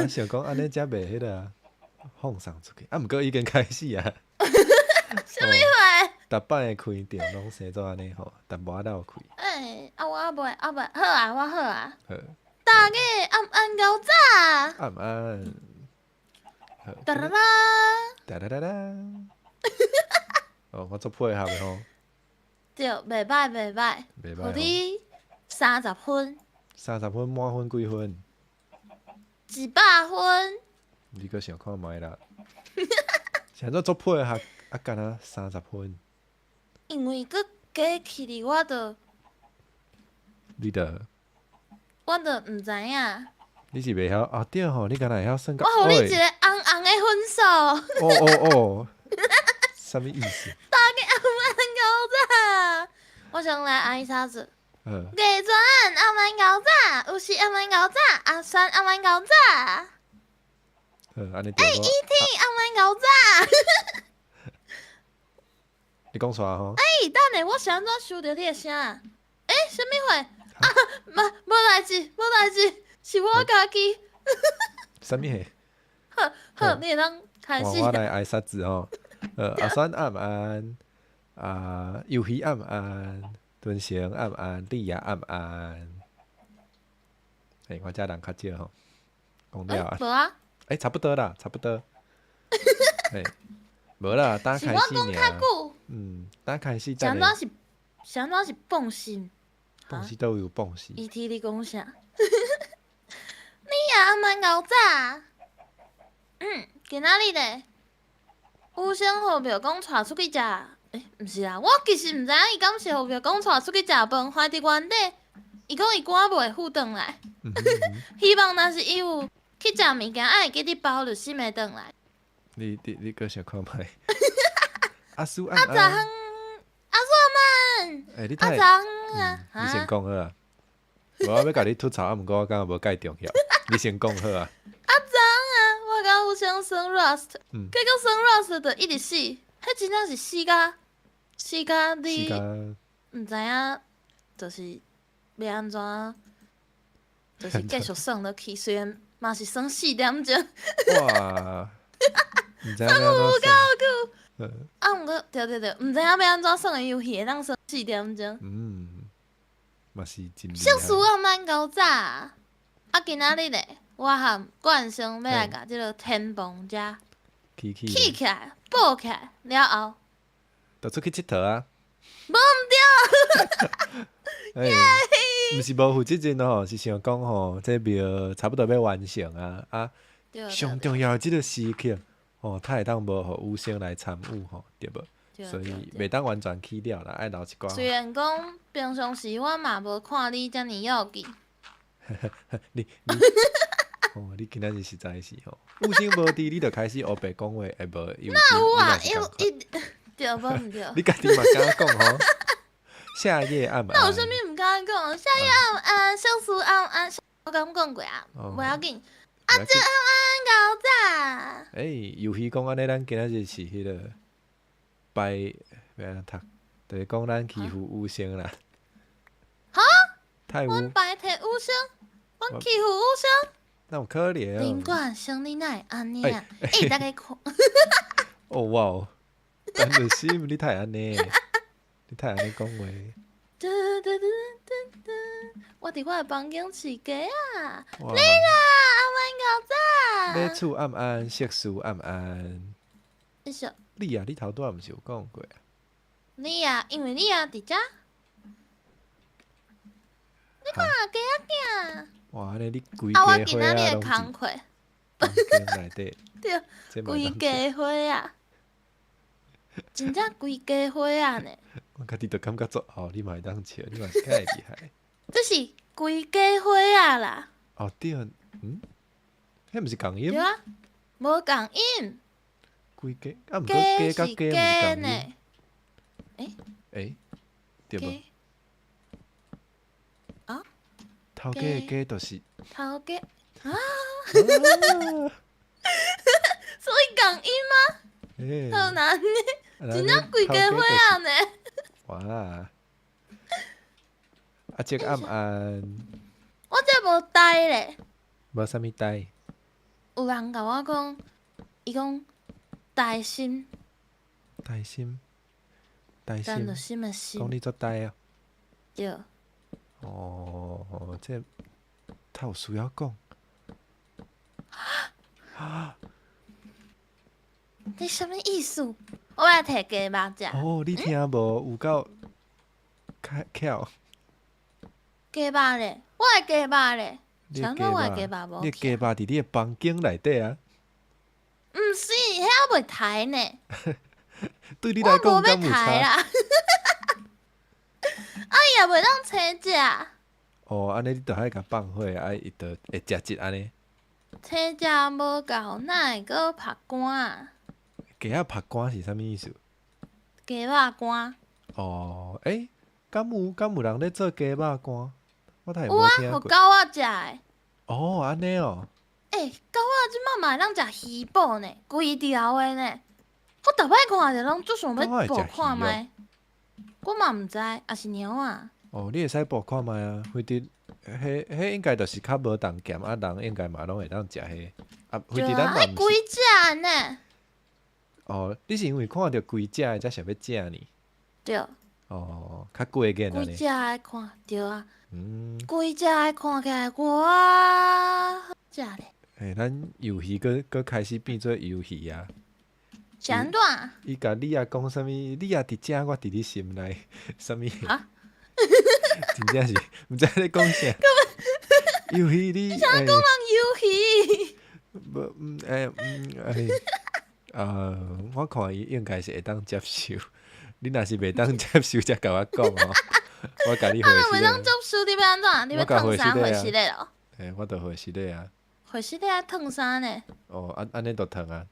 我想讲安尼才袂迄个啊放送出去，啊，毋过已经开始啊。什么话？逐摆会开着拢生做安尼吼，淡薄仔有开。我袂，好啊，我好啊。好，大家暗暗搞早。暗暗。好，哒啦啦。哒哒哒哒。哦，我做配合的吼。对，袂歹袂歹。袂歹。互你30分。30分满分几分？100分。你搁想看觅啦？想做配合啊，干那30分。因为佮加起哩，我著毋知影。你是袂晓哦？对吼，你敢若会晓算到？我互你一个红红的分数。哦，什么意思？大家暗搞早，我先来按啥子？月全暗搞早，有时暗搞早，阿酸暗搞早。安尼对我。ET 暗搞早。你讲啥吼？等下，我是安怎收着你的声？什么话？无代志，是我家己。什么话？好，你会当开始。我来挨啥子吼？阿酸暗暗，游戏暗暗，敦成暗暗，莉亚暗暗。我遮人较少吼，讲了啊。无啊。差不多啦。无啦，等开始尔。是我讲较久。等开始。啥物是放心？放心都有放心。ET 你讲啥？你也暗搞早。今仔日咧，有先互表讲带出去食。毋是啦，我其实毋知影伊敢是互表讲带出去食饭，怀伫原底，伊讲伊赶袂赴转来。希望若是伊有去食物件，会记你包就心会转来。你搁想看觅？阿苏暗暗。阿苏暗你太。你先讲好啊。无我要甲你吐槽，毋过我感觉无介重要。你先讲好啊。我甲有先算 Rust， 结果算 Rust 就一直死，迄真正是死甲你毋知影，就是要安怎，就是继续算落去。虽然嘛是算4点钟。哇！算有够久。毋过对，毋知影要安怎算个游戏会当算4点钟。嘛是真。小事暗搞早。今仔日咧，我和冠生要来甲即个天崩遮起起来，报起来了后，就出去佚佗啊。无毋对。毋是无负责任吼，是想讲吼，这庙差不多要完成啊。上重要的即个时刻，他会当无互有声来参与吼，对无？所以袂当完全去了啦，爱留一寡。虽然讲平常时我嘛无看你遮尔要紧。你今仔日实在是吼，有声无伫，你就开始黑白讲话，会无？那有啊，对无毋对？你家己嘛敢讲吼？夏夜暗暗。那有啥物毋敢讲？夏夜暗暗，小事暗暗，我敢讲过啊，袂要紧。这暗搞早。游戏讲安尼，咱今仔日是迄个拜要安怎读？就是讲咱欺负有声啦。哈？太污。阮白摕有声，阮欺负有声。那有可能。林冠生，你哪会安尼啊？大家看。哦哇哦！但是你太安尼，你太安尼讲话。我伫我的房间饲鸡啊！你啦，暗搞早。马厝暗暗，色素暗暗。你啊，你头拄仔毋是有讲过啊？你啊，因为你啊伫遮。你看鸡仔囝。哇，安尼你规家伙啊！我今仔日的工课。房间内底。对，规家伙啊！真正规家伙啊呢！我家己都感觉足好，你嘛会当笑，你嘛是介厉害。这是规家伙啊啦！对，迄毋是共音？对啊，无共音。规家毋过家甲家毋是共音。对无？头家的家就是头家啊！所以共音吗？好难呢，真正规家伙啊呢！哇！这个暗暗，我这无呆咧。无啥物呆。有人甲我讲，伊讲台心，台心，台咱就心，心的心，讲你做台啊？对。哦，这他有需要讲。你什么意思？我来摕鸡肉食。哦，你听无？有够巧。鸡肉咧，我的鸡肉咧，你想到我的鸡肉无你鸡肉伫你的房间内底啊？毋是，遐还袂抬呢。对你来讲，我无要敢有差？抬啦。啊，伊也袂当青食。哦，安尼你著爱甲放火，啊，伊著会食一安尼。青食无够，哪会阁晒干啊？鸡仔晒干是啥物意思？鸡肉干。哦，敢有人咧做鸡肉干？我太有啊，无听过。互狗仔食的。哦，安尼哦。狗仔即摆嘛会当食鱼脯呢，规条的呢。我逐摆看着拢足想要捕看觅。我嘛毋知，也是猫啊。哦，你会使捕看觅啊，飞碟，迄应该就是较无重咸，啊，人应该嘛拢会当食迄。啊，飞碟咱嘛迄规毋是。只呢？哦，你是因为看着规只的才想要食呢？对。哦，较贵个安尼。规只的看，对啊。规只的看起来我好食咧。咱游戏搁开始变做游戏啊！是安怎？伊甲你也讲啥物？你也伫遮，我伫你心内，啥物？啊？真正是毋知咧讲啥。游戏你想讲人游戏？无我看伊应该是会当接受。你若是袂当接受，才甲我讲哦。我甲你回啊，袂当接受，你要安怎？你要烫啥回事咧咯？我著回事咧啊。回事咧烫啥呢？哦，安尼著烫啊。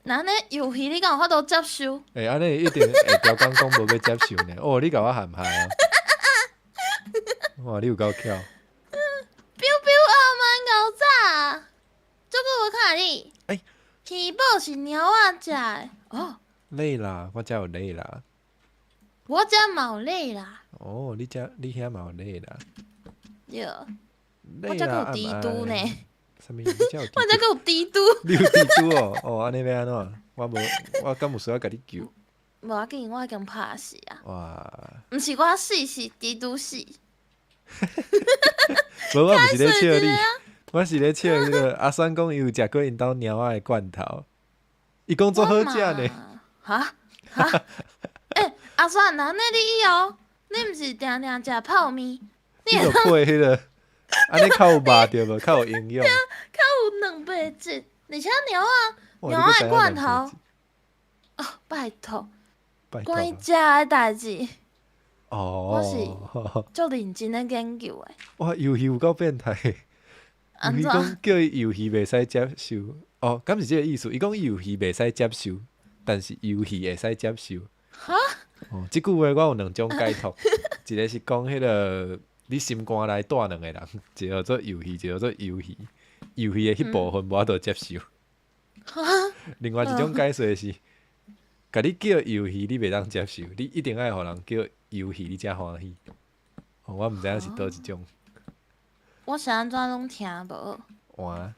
那安尼游戏你敢有法度接受？安尼一定会条讲讲无要接受呢。哦，你甲我陷害啊！哇，你有够巧。彪彪傲慢搞早，这个我看你。鱼脯是猫仔食的哦。累啦，我遮有累啦。我遮嘛有累啦。哦，你遐嘛有累啦。对。我遮有猪肚呢。啥物？你遮有？我遮有猪肚。你有猪肚哦？哦，安尼要安怎？我敢有需要甲你救？无要紧，我已经拍死啊。哇！毋是我死，是猪肚死。无，我毋是咧笑你，我是咧笑迄个阿酸讲伊有食过因兜猫仔的罐头，伊讲足好食呢。哈？阿酸，那你以后你毋是定定食泡面？你著配迄个，安尼较有肉着无？较有营养。较有蛋白质，而且猫仔的罐头。哦，拜托，关于食的代志。哦。我是足认真咧研究的。哇，游戏有够变态！游戏讲叫伊游戏袂使接受，哦，敢是即个意思？伊讲游戏袂使接受，但是游戏会使接受。哈？哦，即句话我有两种解读，一个是讲迄个你心肝内带两个人，一个叫做游戏，一个叫做游戏。游戏的迄部分无法度接受。另外一种解说是，甲你叫游戏，你袂当接受，你一定爱互人叫游戏，你才欢喜。哦，我毋知影是倒一种。我是安怎拢听无？哇！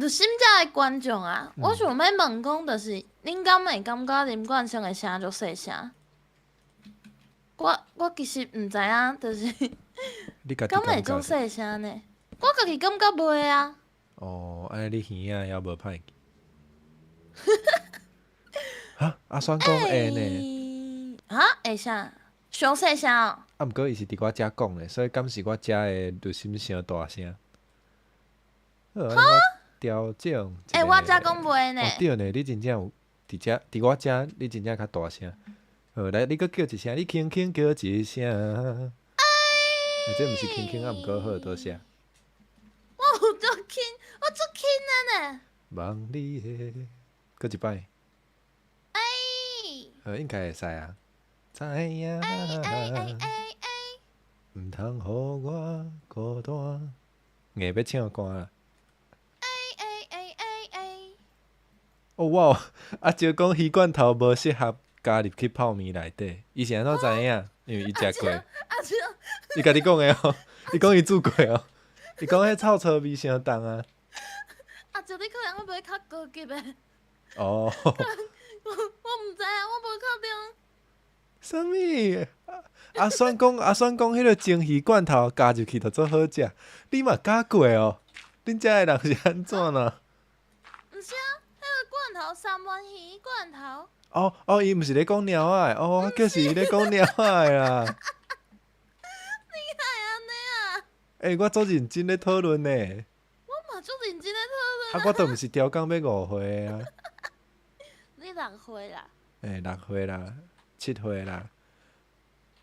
就心遮的观众啊，我想要问讲，就是恁敢会感觉林冠生的声足细声？我其实毋知影，就是敢会足细声呢？我家己感觉袂啊。哦，安尼你耳仔还无歹去。哈，阿酸讲会呢。会啥？上细声哦。毋过伊是伫我遮讲的，所以敢是我遮的录音伤大声。好，调整。我遮讲袂呢。对呢，你真正有伫我遮，你真正较大声。好，来，你搁叫一声，你轻轻叫一声。这毋是轻轻啊，毋过好多谢。我有足轻，我足轻的呢。望你的，搁一摆。应该会使啊。知影，毋通互我孤单。硬要唱歌啦。哦哇！阿招讲鱼罐头无适合加入去泡面内底，伊是安怎知影？因为伊食过。伊甲你讲的哦，伊讲伊煮过哦。伊讲迄臭臭味相重啊。啊，就你可能会不会较高级诶？哦。我毋知啊，我无确定。啥物？阿酸讲迄个蒸鱼罐头加入去就做好食，你嘛加过哦？恁遮诶人是安怎呢？毋是啊，迄个罐头三文鱼罐头。哦，伊毋是咧讲猫仔诶，我叫是咧讲猫仔诶啦。你害安尼啊？我足认真咧讨论呢。我嘛足认真咧讨论啊，我都毋是调讲要5岁啊。你6岁啦？6岁啦，7岁啦，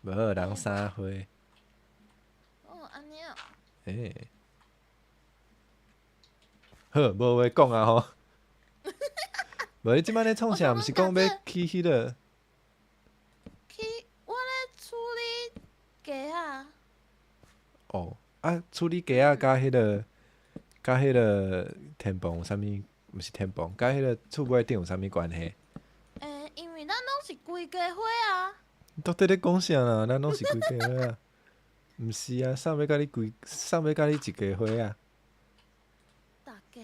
无人3岁。哦，安尼哦。好，无话讲啊吼。无你即摆咧创啥？毋是讲要去迄个？去，我咧处理鸡啊。哦，处理鸡仔甲迄个天棚有啥物？毋是天棚，甲迄个厝尾顶有啥物关系？因为咱拢是规家伙啊。到底咧讲啥啦？咱拢是规家伙啊？毋是啊，啥要甲你一家伙啊？大家。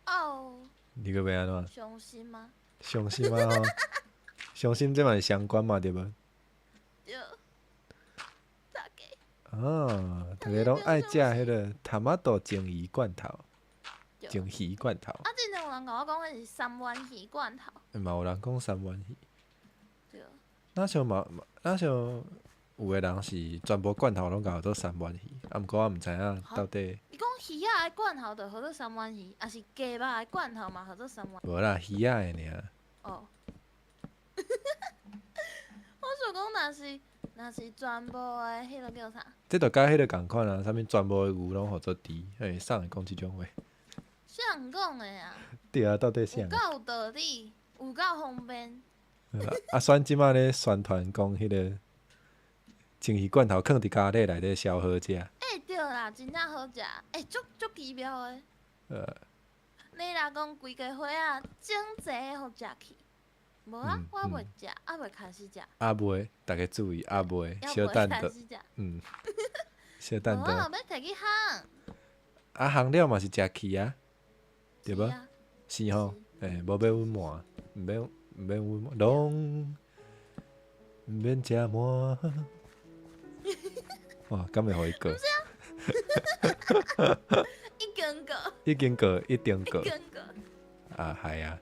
哦。你个要安怎？伤心吗？伤心啊吼！伤心这嘛是相关嘛，对无？对。大家。大家拢爱食迄个塔马豆蒸鱼罐头。蒸鱼罐头。啊，之前有人甲我讲迄是三文鱼罐头。嘛有人讲三文鱼。对。哪像有个人是全部罐头拢甲做三文鱼，毋过我毋知影到底。伊讲鱼仔的罐头就号做三文鱼，还是鸡肉的罐头嘛号做三文鱼？无啦，鱼仔的尔。哦。我想讲，若是全部的迄个叫啥？这著甲迄个共款啊，啥物全部的牛拢号做猪，送会讲即种话。谁讲的啊？对啊，到底啥？有够有道理，有够方便。选即马咧宣传讲迄个蒸鱼罐头放伫家底内底烧好食。对啦，真正好食，足奇妙的。你若讲规家伙啊，整齐互食去。无啊，我袂食，未开始食。袂，大家注意，袂，小等着。小等着。无啊，要摕去烘。烘了嘛是食去啊，对无？是吼，无要阮满，毋免阮满，拢毋免食满。哇，敢会互伊过？已经过，一定过。系啊。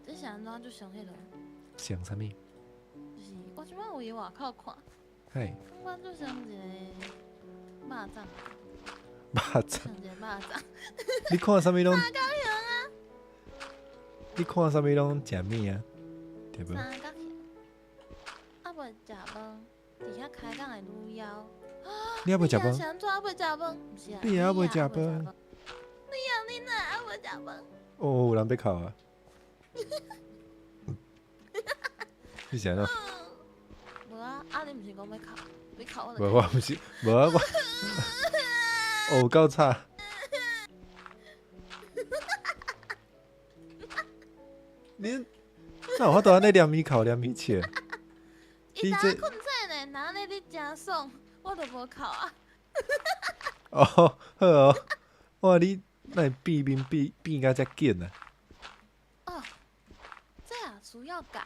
这是安怎就想迄落？想啥物？就是我即摆有伫外口看。嘿。我就想一个肉粽。肉粽。想一个肉粽。你看啥物拢？三角形啊。你看啥物拢食物啊？对无？三角形。袂食饭，伫遐开讲会愈枵。你还袂食饭？是安怎还袂食饭？毋是啊。你还袂食饭？你哪还袂食饭？哦，有人要哭啊！你是安怎？无啊，你毋是讲要哭？要哭我就。无，我毋是，无啊，我有够差。你哪有法度安尼念咪哭念咪笑？伊昨困醒呢，哪安尼你真爽，我都无哭啊。哦，好哦，哇，你哪会变面变甲遮紧啊？哦，这啊需要教，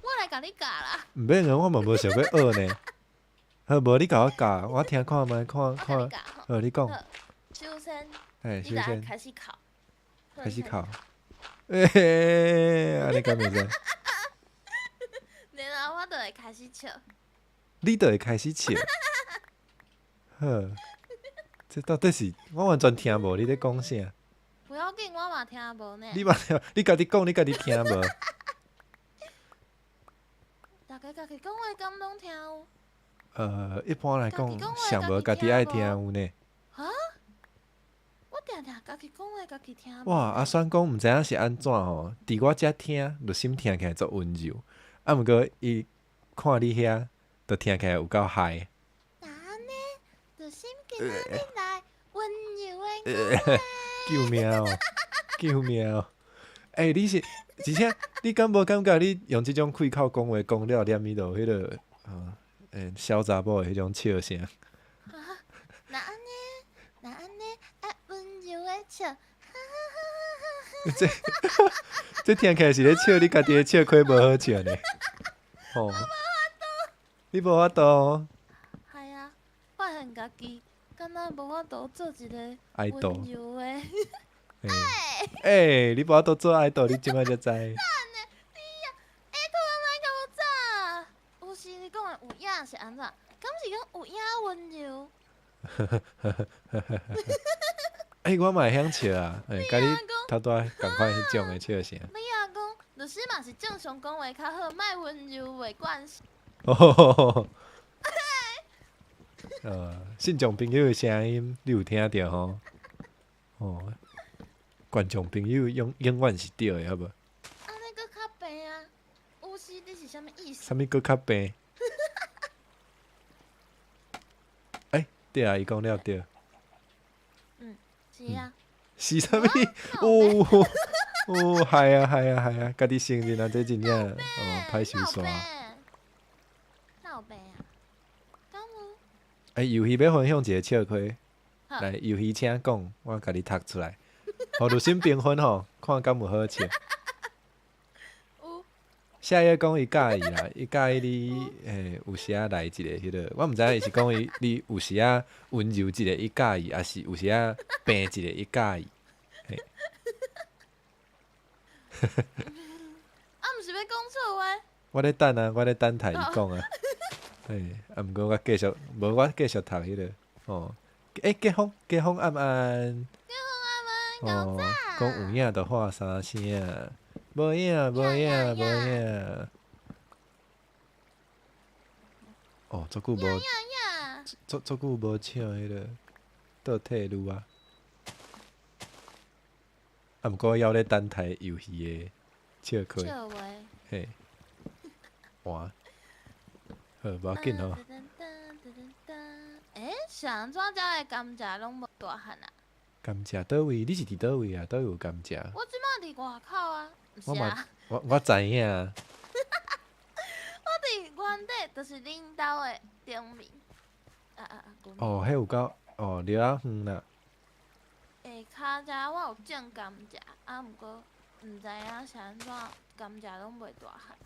我来甲你教啦。毋免啊，我嘛无想要学呢。好，无你甲我教，我听看觅看。好，你讲。首先，首先开始哭。开始哭。安尼敢袂使？然后我就会开始笑。你就会开始笑。好，这到底是我完全听无你咧讲啥？不要紧，我嘛听无呢。你嘛听，你家己讲，你家己听无？大家家己讲话敢拢听有？一般来讲，上无家己爱听有呢。哈？我定定家己讲话家己听。哇，选讲毋知影是安怎吼？伫我遮听，就心听起来足温柔。毋过伊看你遐，就听起来有够嗨。哪呢？就心跟哪里来温柔的话。救命哦！救命哦！你是，而且你敢无感觉你用即种开口讲话讲了，念伊就迄个，小查某的迄种笑声，咧笑，这听起来是咧笑，你家己的笑亏无好笑呢。哦，你无法度。系啊，发现家己敢若无法度做一个爱豆温柔的。你无法度做爱豆，你即摆才知。突然来甲我炸，有时你讲的有影是安怎？敢是讲有影温柔？我嘛会晓笑啊，甲你头拄仔共款迄种的笑声。你啊讲，律师嘛是正常讲话较好，莫温柔袂惯势。信众朋友的声音你有听到吼？观众朋友永远是对的，好无？安尼搁较病啊！有时你是啥物意思？啥物搁较病？对啊，伊讲了对。是啊。是啥物？系啊，家己承认啊，这真正歹收煞。闹病啊！敢有？游戏要分享一个笑亏，来游戏请讲，我甲你读出来，互录心评分吼，看敢有好笑。下一个讲伊介意啦，伊介意你有时啊来一个迄个，我毋知影伊是讲你有时啊温柔一个伊介意，还是有时啊病一个伊介意。毋是要讲错话？我咧等啊，我咧等待伊讲啊。毋过我继续，无我继续读迄个。吉风暗暗。讲有影就喊3声。无影。足久无，足久无唱迄个倒退路啊。毋过还咧等待游戏的笑亏。嘿，换，好，无要紧吼。是安怎才会甘蔗拢无大汉啊？甘蔗倒位？你是伫倒位啊？倒有甘蔗？我即摆伫外口啊，毋是啊。我知影。我伫原地，就是恁兜的顶面。迄有够掠啊远啦。下骹遮我有种甘蔗，毋过毋知影是安怎甘蔗拢袂大汉。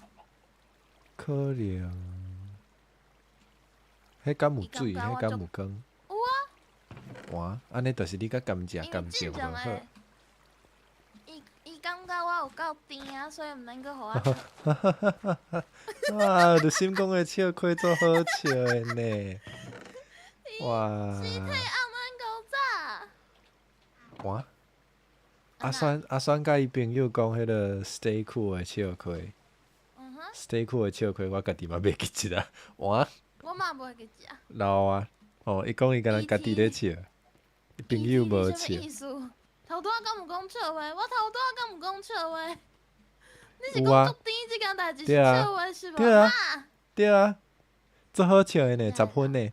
可能。迄敢有水？迄敢有光？有啊。哇，安尼就是你甲甘蔗无好。伊感觉我有够甜啊，所以毋免阁互我食。哇，就心讲的笑亏做好笑的呢。哇！尸体暗暗搞炸。哇！阿酸甲伊朋友讲迄个 stay cool 的笑亏。stay cool 的笑亏，我家己嘛袂记一啊。哇！我嘛袂记一啊。老啊！伊讲伊敢若家己咧笑，朋友无笑。头拄仔敢有讲笑话？我头拄仔敢有讲笑话？你是讲足甜即件代志是笑话是无？对啊，足好笑的呢，10分呢。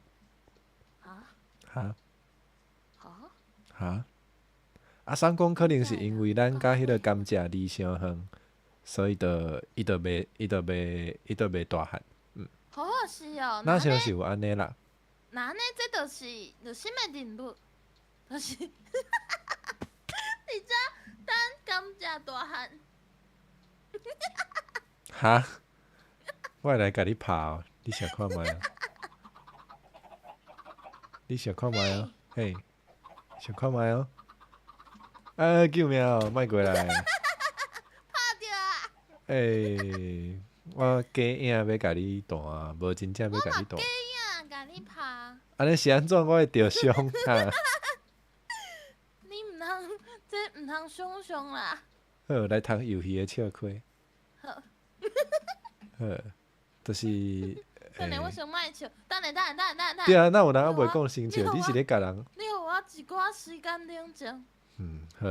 哈？阿三讲可能是因为咱甲迄个甘蔗离相远，所以伊就袂大汉。好好是哦。那像是有安尼啦。那安尼这就是什么定律？就是，你遮等甘蔗大汉。哈？我会来甲你拍哦，你想看觅啊？你想看觅啊？嘿，想看觅哦？救命哦！莫过来！拍着啊！我假影要甲你弹，无真正要甲你弹。假影甲你拍。安尼是安怎？我会着伤哈。你毋通，这毋通伤啦。好，来读游戏的笑亏。好。好，就是。等下我想莫笑，等下。对啊，那有人还袂讲先笑，你是咧甲人。你互我一寡时间冷静。好。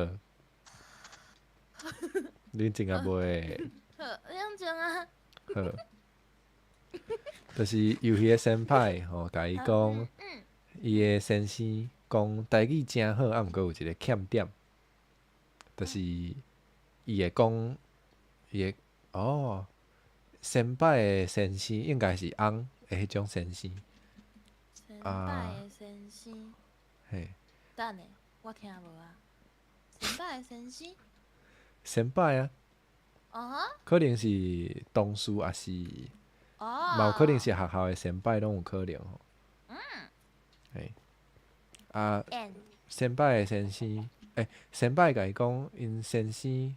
冷静啊袂。好，冷静啊。好。就是游戏的先派吼，甲伊讲，伊的先生讲台语真好，毋过有一个欠点，就是伊会讲，先摆的先生应该是翁的迄种先生。先摆的先生。嘿。等下，我听无啊。先輩先生。先輩啊，可能是同事，也是嘛有可能是学校的先輩，拢有可能吼。嘿，啊，先輩的先生，先輩甲伊讲，因先生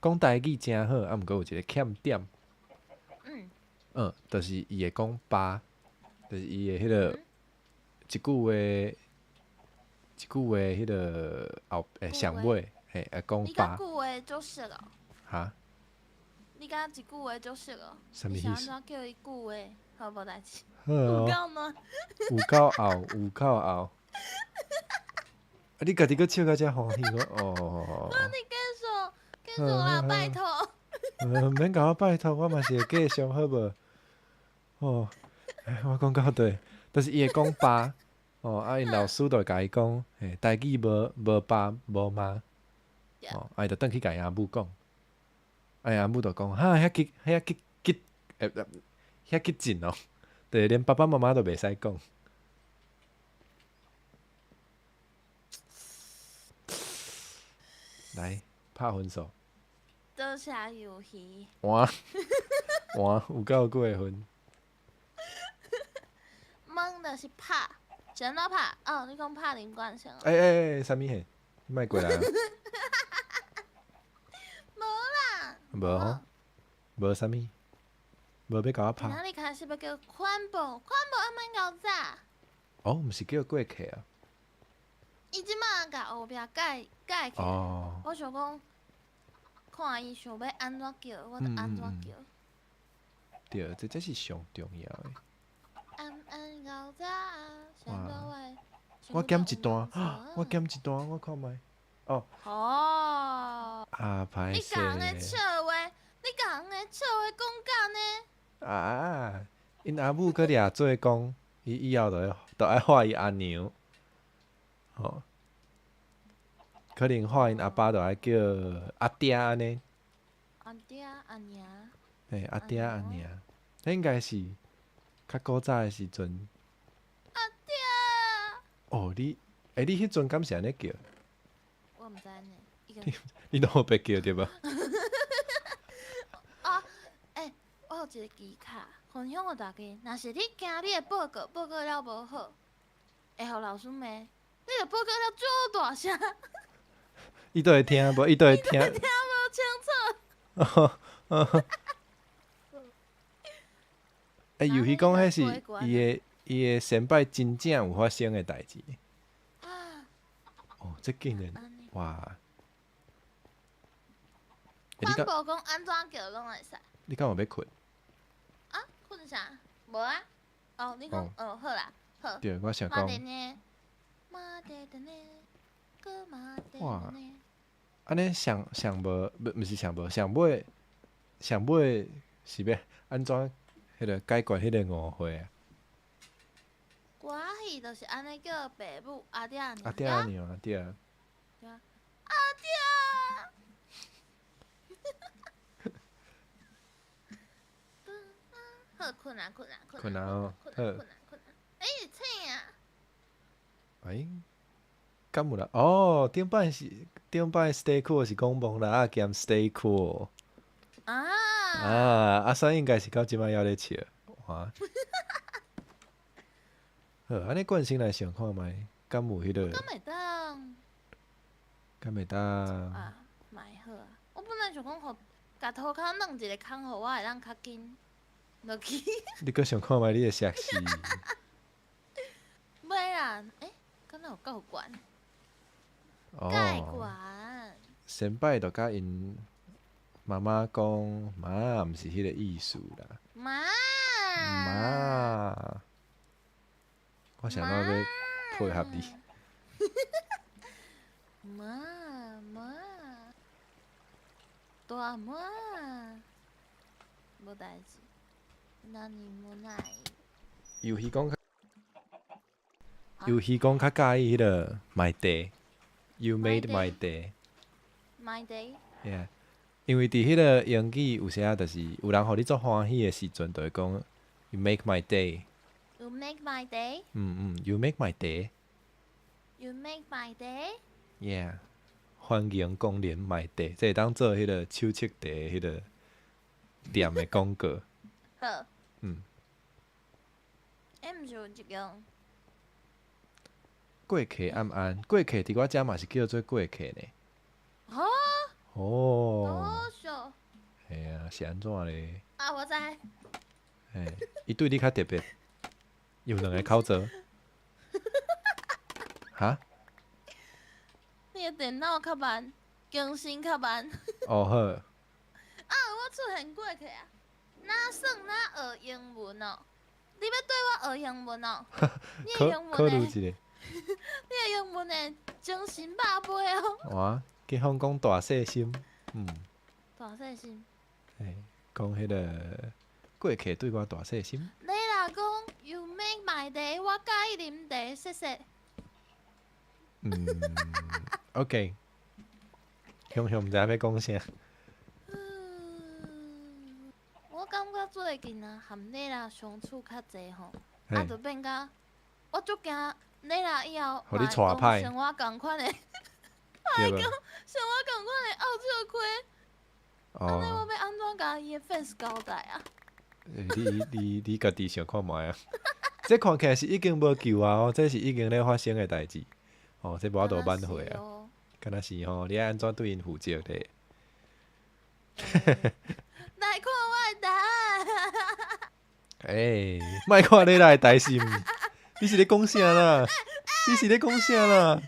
讲台语真好，啊，毋过有一个欠点。就是伊会讲爸，就是伊的迄个一句话，迄个后上尾，嘿，会讲爸。你讲句话就熟了。哈？你讲一句话就熟了。什么意思？你想安怎叫伊句话？好无代志。好哦。有够难。有够后，有够后。你家己搁笑到遮欢喜哦。你继续啦，拜托。免甲我拜托，我嘛是会继续，好无？哦，我讲到对，就是伊会讲爸，因老师就会甲伊讲，台语无爸无妈，伊就转去甲伊阿母讲，伊阿母就讲，哈，遐激进哦，就是连爸爸妈妈都袂使讲。来，拍分数。倒下游戏。哇，有够几个分？懵就是拍，怎么拍？哦，你讲拍林冠生哦。啥物嘿？你莫过来啊！无啦。无吼，无啥物，无要甲我拍。哪里开始要叫宽步？宽步还蛮搞早。哦，毋是叫过客啊。伊即马甲后壁改起。我想讲，看伊想要安怎叫，我就安怎叫。对，这才是上重要的。哇！我减一段，我看觅。哦。歹势。你甲人个笑话，讲到呢？因阿母搁掠做讲，伊以后就爱画伊阿娘。可能画因阿爸就爱叫阿爹安尼。阿爹阿娘。阿爹阿娘，那应该是较古早的时阵。阿爹。哦，你迄阵敢是安尼叫？我毋知呢。你拢有白叫对无？我有一个记卡，分享互大家。若是你惊你的报告了无好，会互老师骂，你着报告了足大声。伊都会听无？伊都会听。听无清楚。有迄讲，迄是伊的先辈真正有发生的代志。哦，这竟然哇！宽步讲安怎叫拢会使。你敢有要困？困啥？无啊。哦，你讲好啦，好。对，我想讲。哇！安尼上无，毋是上无，上尾是要安怎？迄个解决迄个误会啊！歌戏就是安尼叫爸母阿爹阿娘。阿爹阿娘啊，对啊。阿爹。好，困啊！哦，好。醒啊！敢有啦？哦，顶摆 stay cool 是讲蒙啦兼 stay cool。阿三应该是到即摆还咧笑，哇！好，安尼惯性来想看觅，敢有迄个？敢会当？蛮好啊！我本来想讲，甲涂骹弄一个空，互我会当较紧落去。你搁想看觅你的熟视？袂啦，敢若有够悬？介悬？先摆就甲因妈妈讲，妈毋是迄个意思啦。妈，我想到要配合你。妈，大妈，无代志，那你无奈。游戏讲较介意迄个 my day。You made my day. My day. Yeah. 因为伫迄个英语有时啊，就是有人互你做欢喜的时阵，就会讲 You make my day. You make my day. You make my day. You make my day. Yeah. 欢迎光临买茶，这会当做迄个手切茶迄个店的广告。好。嗯。毋是有一间过客暗安，过客伫我遮嘛是叫做过客呢。哦。多少？嘿啊，是安怎咧？啊，我知。嘿，伊对你较特别，有两个口罩。哈？你的电脑较慢，更新较慢。哦好。我出现过去啊！哪算哪学英文哦？你要对我学英文哦？你的英考虑文一下。你的英文的精神百倍哦。哇，去香港大细心。大细心。嘿，讲迄个过客对我大细心。你若讲 You make my day， 我介意啉茶，谢谢。OK。雄雄毋知影要讲啥。我感觉最近啊，含你啦相处较济吼，就变甲我足惊你啦以后互你带歹像我共款的，对无？像我共款的傲笑亏，安尼我要安怎甲伊的 fans 交代啊？你家己想看觅啊？这看起来是已经无救啊！这是已经咧发生的代志。这无法度挽回啊！敢若是吼，你爱安怎对因负责咧？来看我的答案。莫看你来担心，你是咧讲啥啦？你是咧讲啥啦？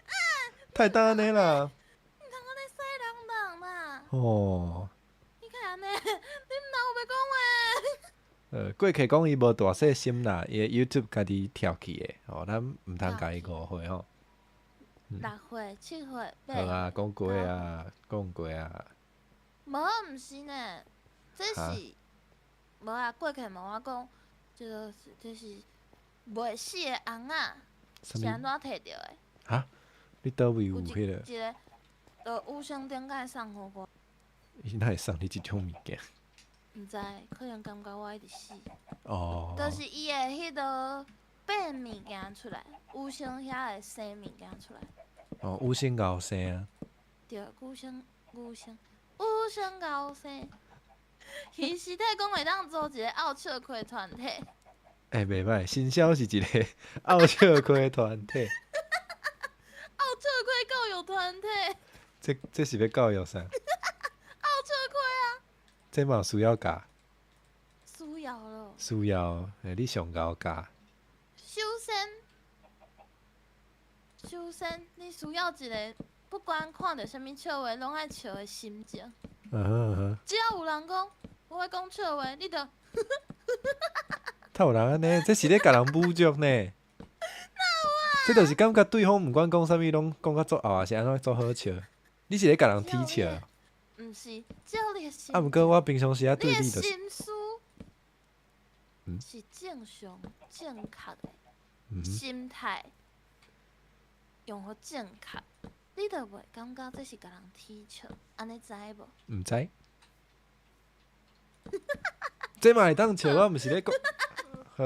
太大安尼啦！你通我咧洗人人啦！哦。你看安尼，你毋通有要讲话？过去讲伊无大细心啦，伊 YouTube 家己跳起的，咱毋通甲伊误会吼。6岁、7岁、8岁。好啊，讲过啊，讲过啊。无，毋是呢，这是无啊。过去问我讲，这是袂死的翁仔，是安怎摕着的？哈？你倒位有有迄个？一个，就无声顶解送互我。伊哪会送你即种物件？毋知，可能感觉我一直死。哦。就是伊会迄落变物件出来，无声遐会生物件出来。有声咬声啊。对，无声咬声。伊实体讲会当做一个傲笑亏团体。袂歹，新销是一个傲笑亏团体。傲笑亏教育团体。这是要教育啥？傲笑亏啊！这嘛需要教。需要咯。需要，你上高教。修身，你需要一个不管看到啥物笑话，拢爱笑的心情。只要有人讲我会讲笑话，你就他有人安尼，这是咧甲人侮辱呢。哪有啊？这就是感觉对方毋管讲啥物，拢讲甲足后，是安怎足好笑。你是咧甲人踢笑？毋是，只要你的心。毋过我平常时对你就是。你的心思是正常、正确的心态。用好正确，你就袂感觉这是甲人踢笑，安尼知无？毋知。这嘛会当笑，我毋是咧讲。好。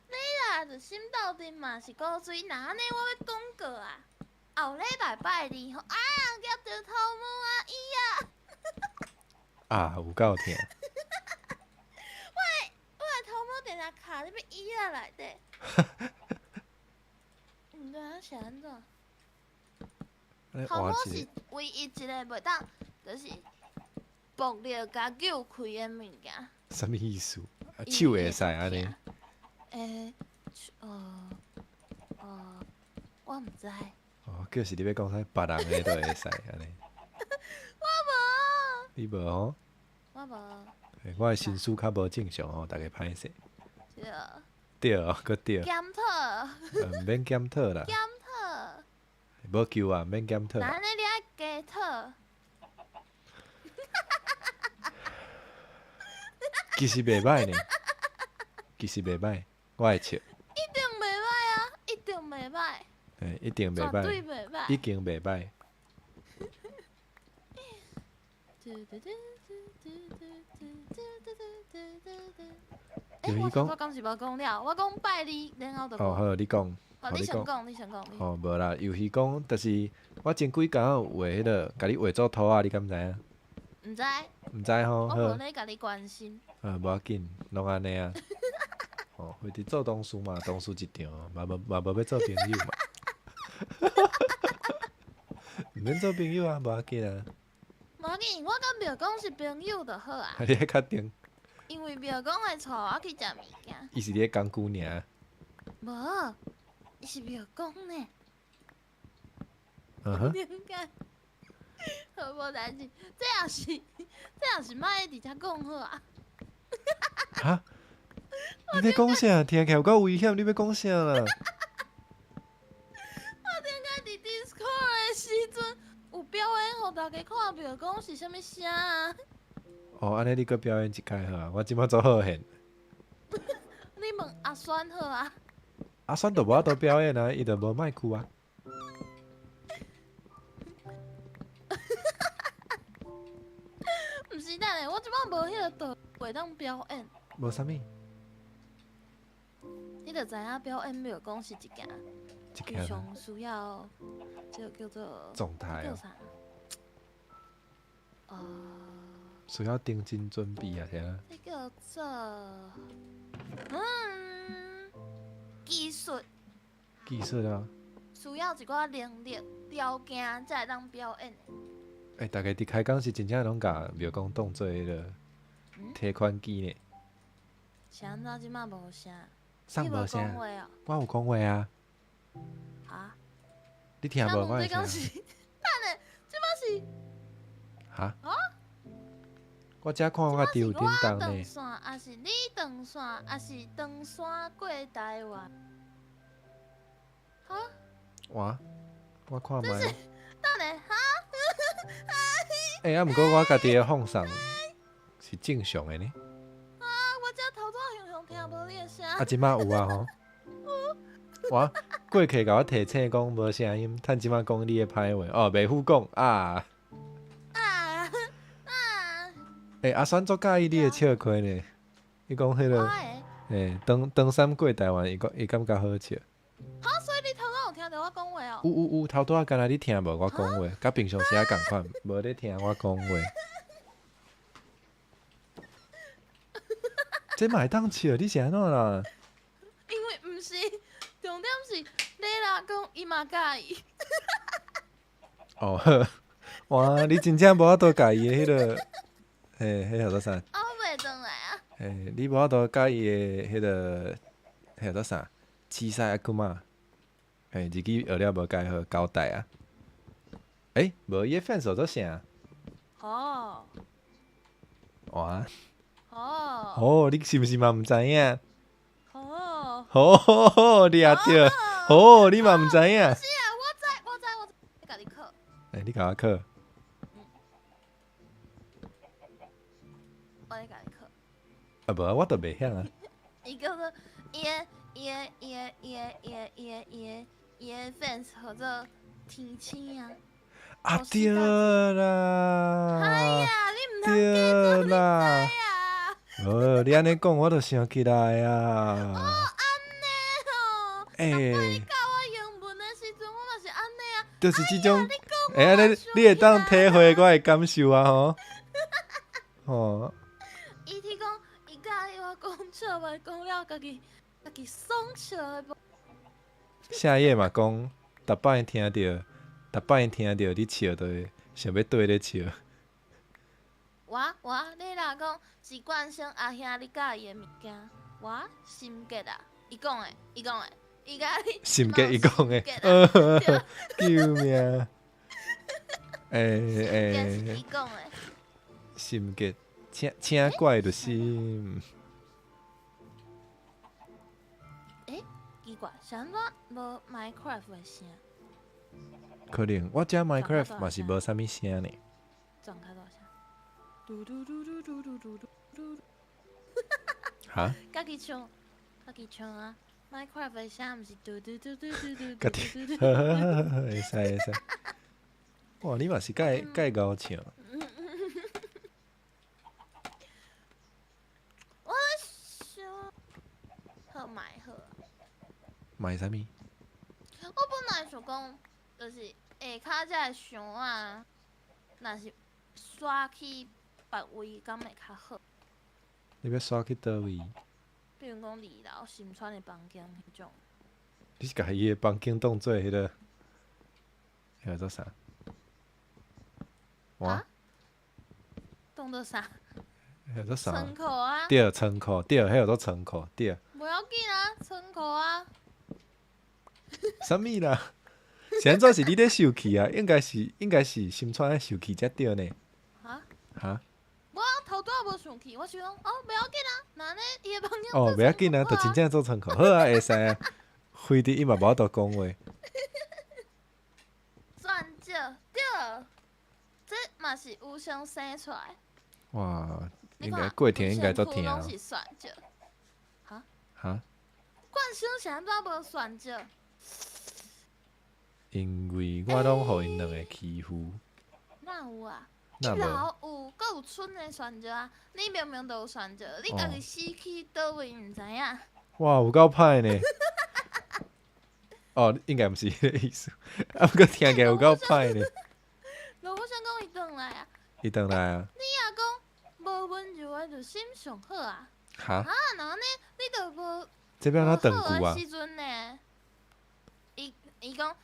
你啦，就心斗阵嘛是古水，那安尼我要讲过啊。后礼拜拜二吼，夹着头毛啊伊啊。有够疼。我的头毛定定卡入伊仔内底。毋知影是安怎？头毛是唯一一个袂当，就是爆裂甲扭开的物件。啥物意思？手会使安尼？我毋知。就是你要讲啥？别人的都会使安尼。我无。你无吼？我无。我的心思较无正常吼，大家歹势。对，佫对。检讨。毋免检讨啦。检讨。无救啊，免检讨。那安尼你爱加讨。其实袂歹呢，其实袂歹，我会笑。一定袂歹啊！一定袂歹。一定袂歹。绝对袂歹。已经袂歹。我刚是无讲了，我讲拜二，然后就。好，你讲。哦，你先讲，你先讲。哦，无啦，游戏讲，就是我前几工有画迄个，甲你画做图啊，你敢知影？毋知。毋知吼？我无咧甲你关心。无要紧，拢安尼啊。哦，或者做同事嘛，同事一场，嘛无要做朋友嘛。毋免做朋友啊，无要紧啊。无要紧，我甲庙公是朋友就好啊。你确定？因为庙公会带我去食物件。伊是咧讲久尔。无，伊是庙公呢。嗯哼。点解？好无代志，这也是莫伫遮讲好啊。哈？你要讲啥？听起来有够危险，你要讲啥啦？我顶下伫 Discord 的时阵有表演，互大家看庙公是啥物声啊？哦，安尼你搁表演一摆好啊，我即摆做好现。你问阿酸好啊？阿酸都无法度表演啊，伊就无麦克啊。毋是等下，我即摆无迄个道会当表演。无啥物。你着知影表演庙公是一件非常需要，这个叫做状态叫啥？需要定睛准备啊，听。这叫做技术。技术啊。需要一寡能力条件才会当表演的。大家伫开讲是真正拢甲庙公当做迄个提款机呢。是安怎即摆无声？啥无声？我有讲话啊。哈？你听无我的声？等下，即摆是。哈？我遮看我伫有点动呢。是我断线，还是你断线，还是断线过台湾？哈？我看卖。等下，哈？啊，毋过我家己的放送是正常的呢。我遮头拄仔雄听无你的声。啊，即摆有啊吼。我过去甲我提醒讲无声音，趁即摆讲你的歹话，哦，袂赴讲啊。阿酸足介意你的笑亏呢。伊讲迄个，登山过台湾，伊感觉好笑。哈，所以你头拄有听到我讲话哦？有，头拄仔敢若你听无我讲话，甲平常时啊共款，无咧听我讲话。这嘛会当笑，你是安怎啦？因为毋是，重点是你若讲伊嘛介意。哦呵，哇，你真正无法度介意的迄个，迄叫做啥？我袂转来啊。你无法度介意的迄个，迄叫做啥？七彩阿姑嘛？日语学了无介好，交代啊。无伊的粉丝做啥？哦。哇。哦，你是毋是嘛毋知影？哦，你也着，你嘛毋知影？是啊，我知，甲你考。你甲我考。我咧甲你考。无，我都袂晓啊。伊叫做伊的 fans 叫做天青啊。啊对啦！哎呀，你毋通对啦！哦，你安尼讲，我就想起来啊。哦，安尼哦。你教我英文的时阵，我嘛是安尼啊。就是即种，安尼你会当体会我的感受啊吼。吼。伊提讲，伊教我讲笑话，讲了家己爽笑的无。夏夜嘛讲，逐摆听到你笑，就会想要对咧笑。你若讲是冠生阿兄你介意的物件，心结啊！伊讲的，伊甲你心结伊讲的，救命！伊讲的，心结，请怪的心。奇怪，是安怎无 Minecraft 的声？可能我遮 Minecraft 嘛是无啥物声呢。转开多少声？嘟嘟嘟嘟嘟嘟嘟嘟嘟。哈？家己唱啊！Minecraft 的声毋是嘟嘟嘟嘟嘟嘟嘟嘟嘟。会使。哇，你嘛是介敖唱。我想好买好。买啥物？若会想讲，就是下骹才会想啊，若是刷去别位，敢会较好。你要刷去倒位？比如讲二楼新川的房间迄种。你是甲伊个房间当做迄个，叫做啥？哇？当做啥？叫做啥？窗口啊。对，窗口，对，迄叫做窗口，对。无要紧啊，窗口啊。啥物啦？是安怎是你咧受气啊？应该是新川咧受气才对呢。哈？我头拄仔无生气，我想讲哦，袂要紧啊，那呢伊个房间哦，袂要紧啊，就真正做窗口，好啊，会使啊。非得伊嘛无法度讲话。转少对，这嘛是有生生出来。哇，应该过天应该足疼哦。拢是选少。哈？哈？冠生是安怎无选少？因为我拢互因两个欺负。哪有啊？那无。有，阁有剩的选择啊！你明明都有选择，你家己死去倒位毋知影。哇，有够歹呢！哦，应该毋是迄个意思，啊，不过听起来有够歹呢。就我想讲伊转来啊。伊转来啊。你若讲无温柔的就心上好啊。哈？然后呢，你就无。这边哪长久啊？时阵呢，伊讲，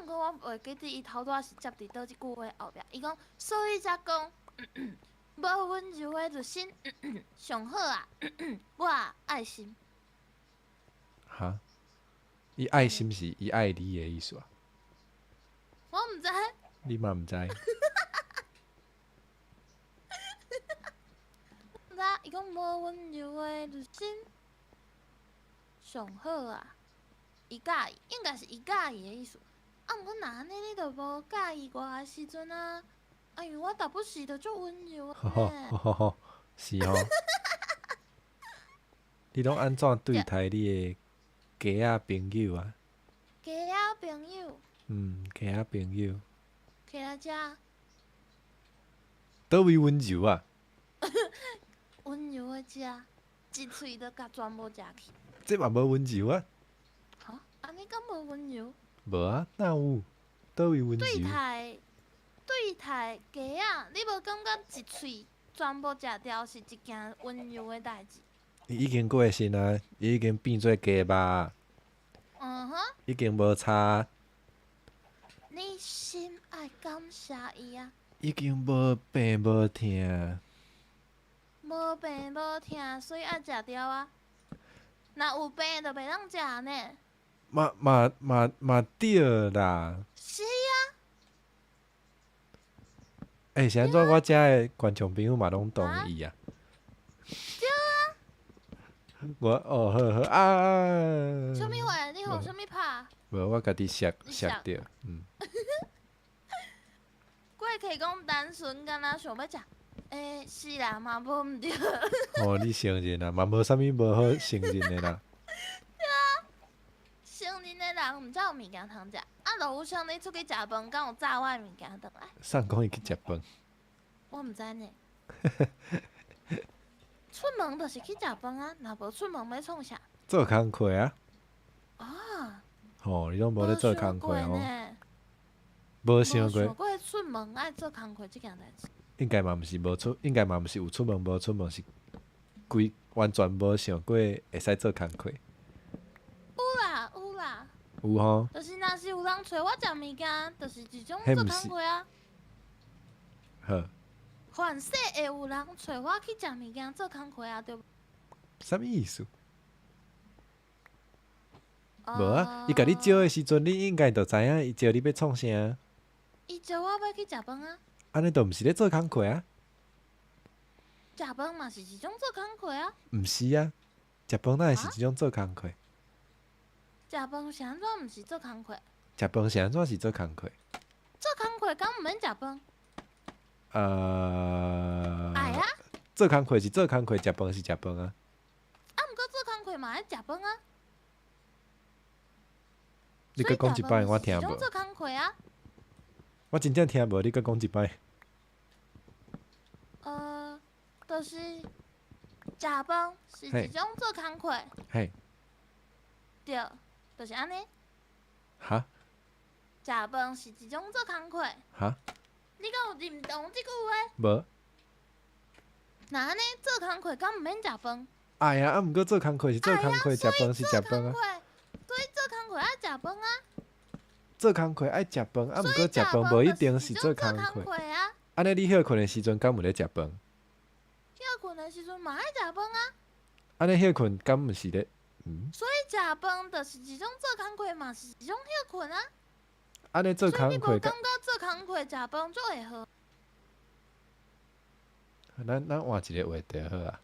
毋过我袂记得伊头拄仔是接伫倒即句话后壁。伊讲，所以才讲，无温柔的就心上好啊。我爱心。哈？伊爱心是伊爱你的意思啊？我毋知。你嘛毋知？毋知，伊讲无温柔的就心上好啊。伊介意，应该是伊介意的意思。毋过若安尼，你就无介意我的时阵啊。哎呦，我达不时就足温柔吼，是吼。你拢安怎对待你的家仔朋友啊？家仔朋友。家仔朋友。徛来遮。倒位温柔啊？温柔的食，一喙就甲全部食去。这嘛无温柔啊？哈？安尼敢无温柔？无啊，哪有？倒位温柔？对待鸡仔，你无感觉一喙全部食掉是一件温柔的代志？伊已经过身啊，伊已经变做鸡肉。已经无差。你心爱感谢伊啊。已经无病无痛。无病无痛，所以爱食掉啊。若有病就袂当食呢。嘛对啦。是啊。是安怎？我遮的观众朋友嘛拢同意啊。对啊。我好啊。啥物话？你互啥物拍？无，我家己摔着。过去讲单纯，敢若想要食。是啦，嘛无毋对。你承认啊？嘛无啥物无好承认的啦。对啊，承认的人毋才有物件通食。啊，罗有像你出去食饭，敢有炸我的物件转来？啥讲伊去食饭？我毋知呢。出门就是去食饭啊，若无出门要创啥？做工课啊。啊。你拢无咧做工课吼？无想过。想过出门爱做工课即件代志。应该嘛毋是无出，应该嘛毋是有出门无出门，是完全无想过会使做工课。有啦有啦。有吼。就是若是有人找我食物件，就是一种做工课啊。好。凡说会有人找我去食物件做工课啊，对无？啥物意思？无啊，伊甲你招的时阵，你应该就知影伊招你要创啥。伊招我要去食饭啊。安尼就毋是咧做工课啊。食饭嘛是一种做工课啊。毋是啊，食饭哪会是一种做工课？食饭是安怎毋是做工课？食饭是安怎是做工课？做工课敢毋免食饭？哎啊！做工课是做工课，食饭是食饭啊。毋过做工课嘛爱食饭啊。你搁讲一摆，我听无。做工课啊。我真正听无，你搁讲一摆。就是食饭是一种做工课。嘿。对，就是安尼。哈？饭是一种做工课。哈？你敢有认同即句话？无。那安尼做工课敢毋免食饭？哎呀，啊，毋过做工课是做工课，食饭是食饭啊。所以做工课爱食饭啊。做工课爱食饭，啊，毋过食饭无一定是做工课。安尼你休困的时阵，敢有咧食饭？休困的时阵嘛爱食饭啊。安尼休困敢毋是咧？所以食饭就是一种做工课嘛，是一种休困啊。安尼做工课，所以你无感觉做工课食饭做会好？咱换一个话题好啊。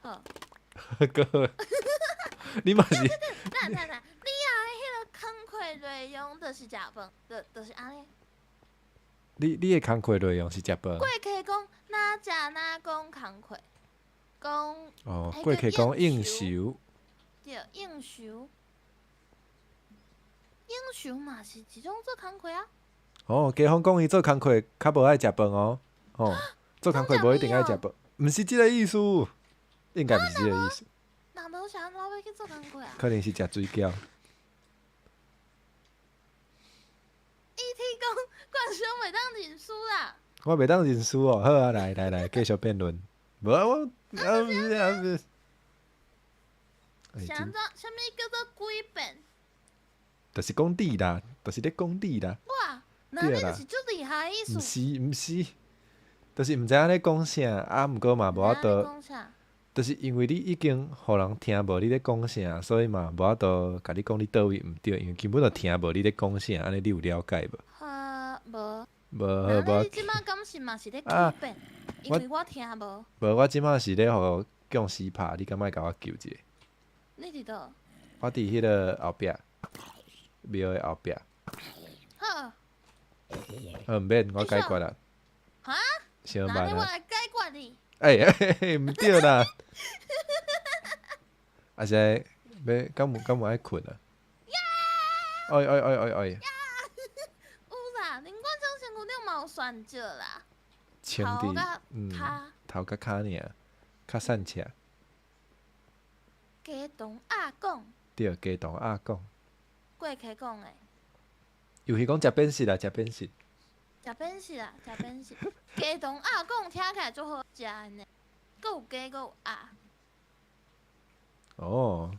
好。个，你嘛是？你啊，迄个工课内容就是食饭，就是安尼。你的工课内容是食饭？过客讲哪食哪讲工课，讲哦，过客讲应酬。对，应酬。应酬嘛是一种做工课啊。哦，家风讲伊做工课较无爱食饭哦。哦，做工课无一定爱食饭，毋是即个意思，应该毋是即个意思。人都想老要去做工课啊？可能是食水饺。ET 讲冠雄袂当认输啦。我袂当认输哦，好啊，来，继续辩论。无啊，我不是。啥物叫做诡辩？就是讲理啦，就是咧讲理啦。哇，那你就是足厉害的意思。毋是，就是毋知影咧讲啥，啊，毋过嘛无法度。就是因为你已经互人听无你咧讲啥，所以嘛无法度甲你讲你倒位毋对，因为根本就听无你咧讲啥，安尼你有了解无？无。无。你即摆敢是嘛是咧诡辩？因为我听无。无，我即摆是咧互僵尸拍，你敢莫甲我救一下？你伫倒？我伫迄个后壁，庙的后壁。好。毋免，我解决啦。哈？小慢啊。我来解决你。毋对啦。啊是要敢有爱困啊？哎！有啦，林冠中身躯顶嘛有选着啦。头甲头甲骹尔，较散赤。鸡同鸭讲。对，鸡同鸭讲。过客讲诶。又是讲食扁食啦，食扁食。食扁食啦，食扁食。鸡同鸭讲听起来足好食诶呢，阁有鸡，阁有鸭。哦，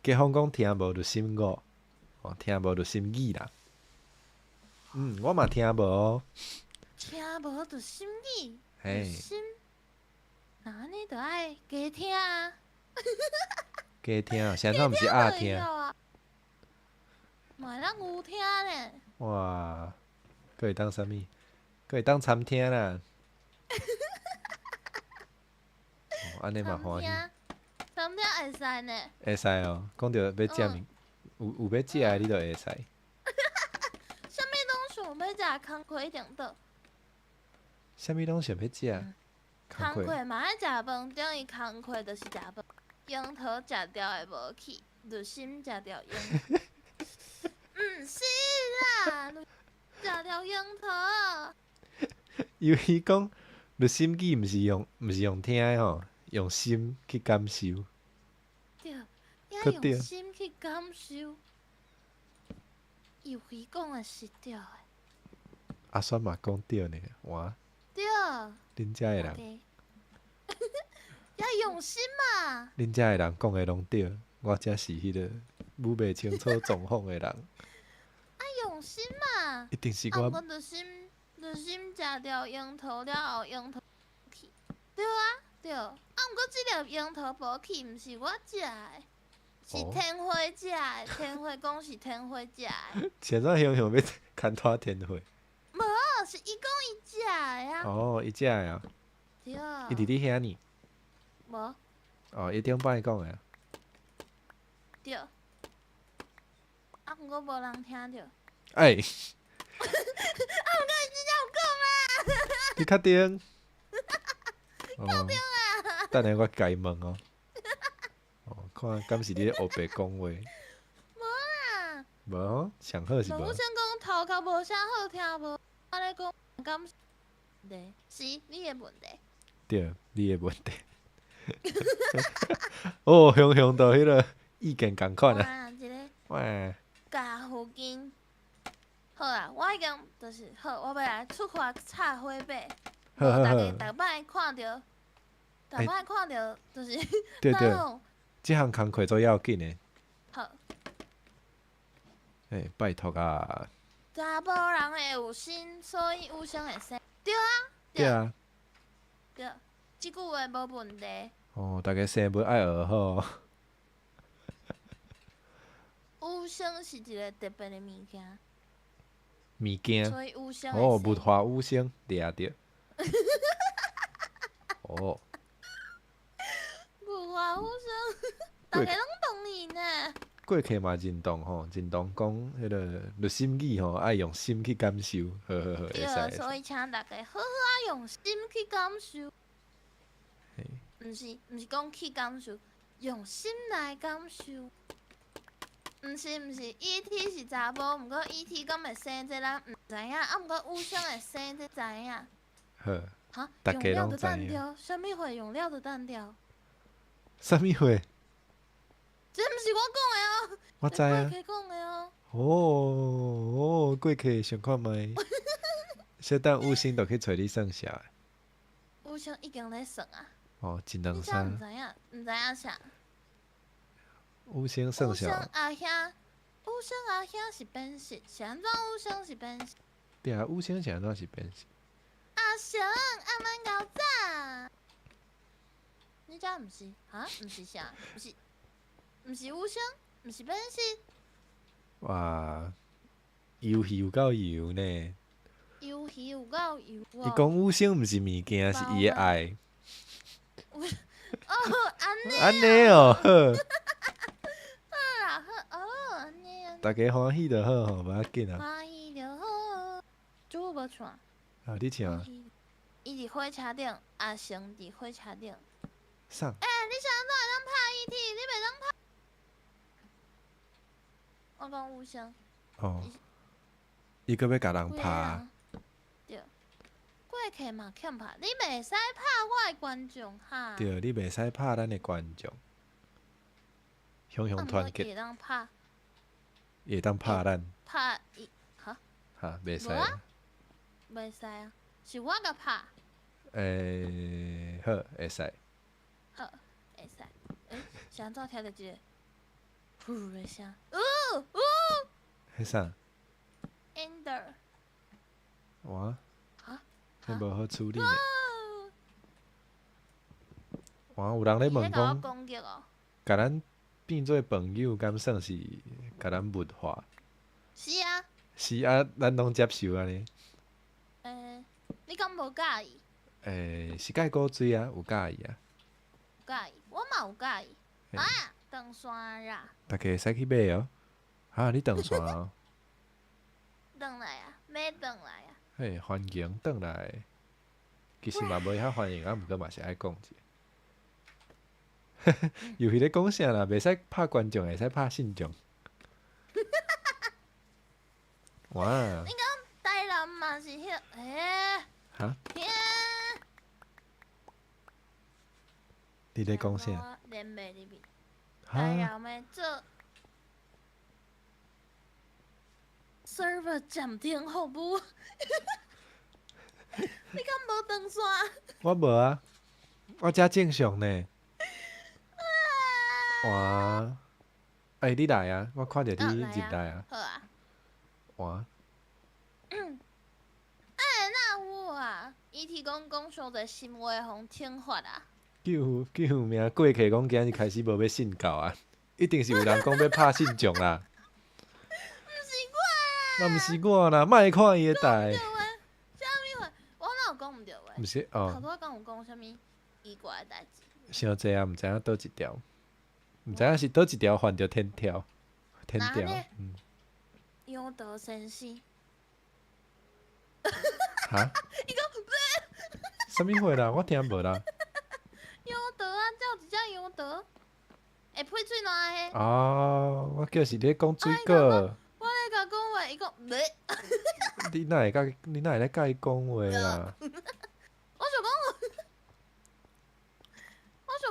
家风讲听无就心误，哦，听无就心语啦。我嘛听无哦。听无就心语，心。那安尼就爱加听啊。加听，啥物毋是鸭听？嘛会当有听呢。哇，佫会当啥物？佫会当参听啦。安尼嘛欢喜。参听会使呢。会使哦，讲着要食物，有要食诶，你就会使。啥物拢想要食，工课一定倒。啥物拢想要食？工课嘛爱食饭，等于工课就是食饭。樱桃食掉会无去，入心食掉樱桃。毋是啦，食掉樱桃。因为讲入心机，毋是用听诶吼，用心去感受。对，要用心去感受。有伊讲诶是对诶。阿酸嘛讲对呢，哇。对。恁遮诶人。要用心嘛！恁遮诶人讲诶拢对，我才是迄个语袂清楚状况诶人。啊，用心嘛！一定是我。我着心食掉樱桃了后，樱桃去。对啊，对。啊，毋过即粒樱桃无去，毋是我食诶，是天花食诶。天花讲是天花食诶。现在想要牵拖天花？无，是伊讲伊食诶啊。哦，伊食诶啊。对。伊伫你遐呢？无。哦，伊顶摆讲诶。对。啊，毋过无人听着。哎。啊，毋过伊真正有讲啊。你确定？确定啊。等下我甲伊问哦。哦，看敢是你咧黑白讲话。无啦。无，上好是无。我先讲头壳无啥好听无，我咧讲敢是你诶问题。对，你诶问题。哦，雄到迄个意见共款啊。一个。哇。家附近，好啦，我已经就是好，我要来出发插火把。好好好。逐摆看着，逐摆看着就是对对，那种。即项工课做要紧的。好。拜托啊！查甫人会有心，所以有心会生。对啊。对啊。对，即句话无问题。大家生要爱学好。有声是一个特别的物件。物件。所以有声会生。物化有声，掠着。物化有声，大家拢同意呢。过去嘛认同吼，认同讲迄个录心语吼，爱用心去感受，好，会使。所以请大家好好用心去感受。毋是讲去感受，用心来感受。毋是，ET 是查甫，毋过 ET 敢会生这咱毋知影，毋过有声会生这知影。好。哈，大家拢知影。用料的单调，啥物货用料的单调？啥物货？这毋是我讲的哦。我知啊。过去讲的哦。过去想看觅。小等有心就去找你算啥的。有声已经咧算啊。一两三。你毋知影啥？有声算啥？有声阿兄是变色，是安怎有声是变色？对啊，有声是安怎是变色？阿翔阿曼高炸，你遮毋是？哈？毋是啥？毋是有声，毋是变色。哇，油到油呢！油到油哦！伊讲有声毋是物件，是伊的爱。安尼哦，好。好啦，好安尼啊。大家欢喜就好吼，无要紧啊。欢喜就好。主无唱。你唱。伊伫火车顶，阿成伫火车顶。啥？你啥物会当拍伊天？你袂当拍。我讲有声。伊搁要甲人拍。对。过客嘛欠拍，你袂使拍我的观众哈。对，你袂使拍咱的观众。雄团结。会当拍。会当拍咱。拍伊哈？哈，袂使啊。袂使啊，是我甲拍。好，会使。好，会使。是安怎听着一个呼的声？迄啥 ？Ender。哇。哈？迄无好处理呢。哇，有人咧问讲，甲咱变做朋友，敢算是甲咱物化？是啊。是啊，咱拢接受安尼。你敢无介意？是介古水啊，有介意啊。介意，我嘛有介意。啊，长线啦。大家会使去买哦。你长线哦。转来啊，要转来啊。欢迎转来。其实嘛无遐欢迎，毋过嘛是爱讲者。游戏咧讲啥啦？袂使拍观众，会使拍信众。哇！你讲台南嘛是迄哈？你咧讲啥？连袂入去。台南的做 server 暂停服务。你敢无长线？我无啊，我遮正常呢。哇！你来啊！我看着你入来啊。好啊。哇！那有啊，伊提讲伤侪心话，互惩罚啊。救命！过客讲今日开始无要信教啊，一定是有人讲要拍信众啦。毋是我嘛毋是我啦，莫看伊的台。啥物话？我哪有讲毋对话？毋是哦。头拄仔敢有讲啥物奇怪的代志？伤济啊，毋知影倒一条，毋知影是倒一条犯着天条，天条。杨德先生。哈？伊讲啥物货啦？我听无啦。杨德啊，才有一只杨德，会配喙烂的。我叫是咧讲水果。我咧甲讲话，伊讲袂。你哪会咧甲伊讲话啊？我想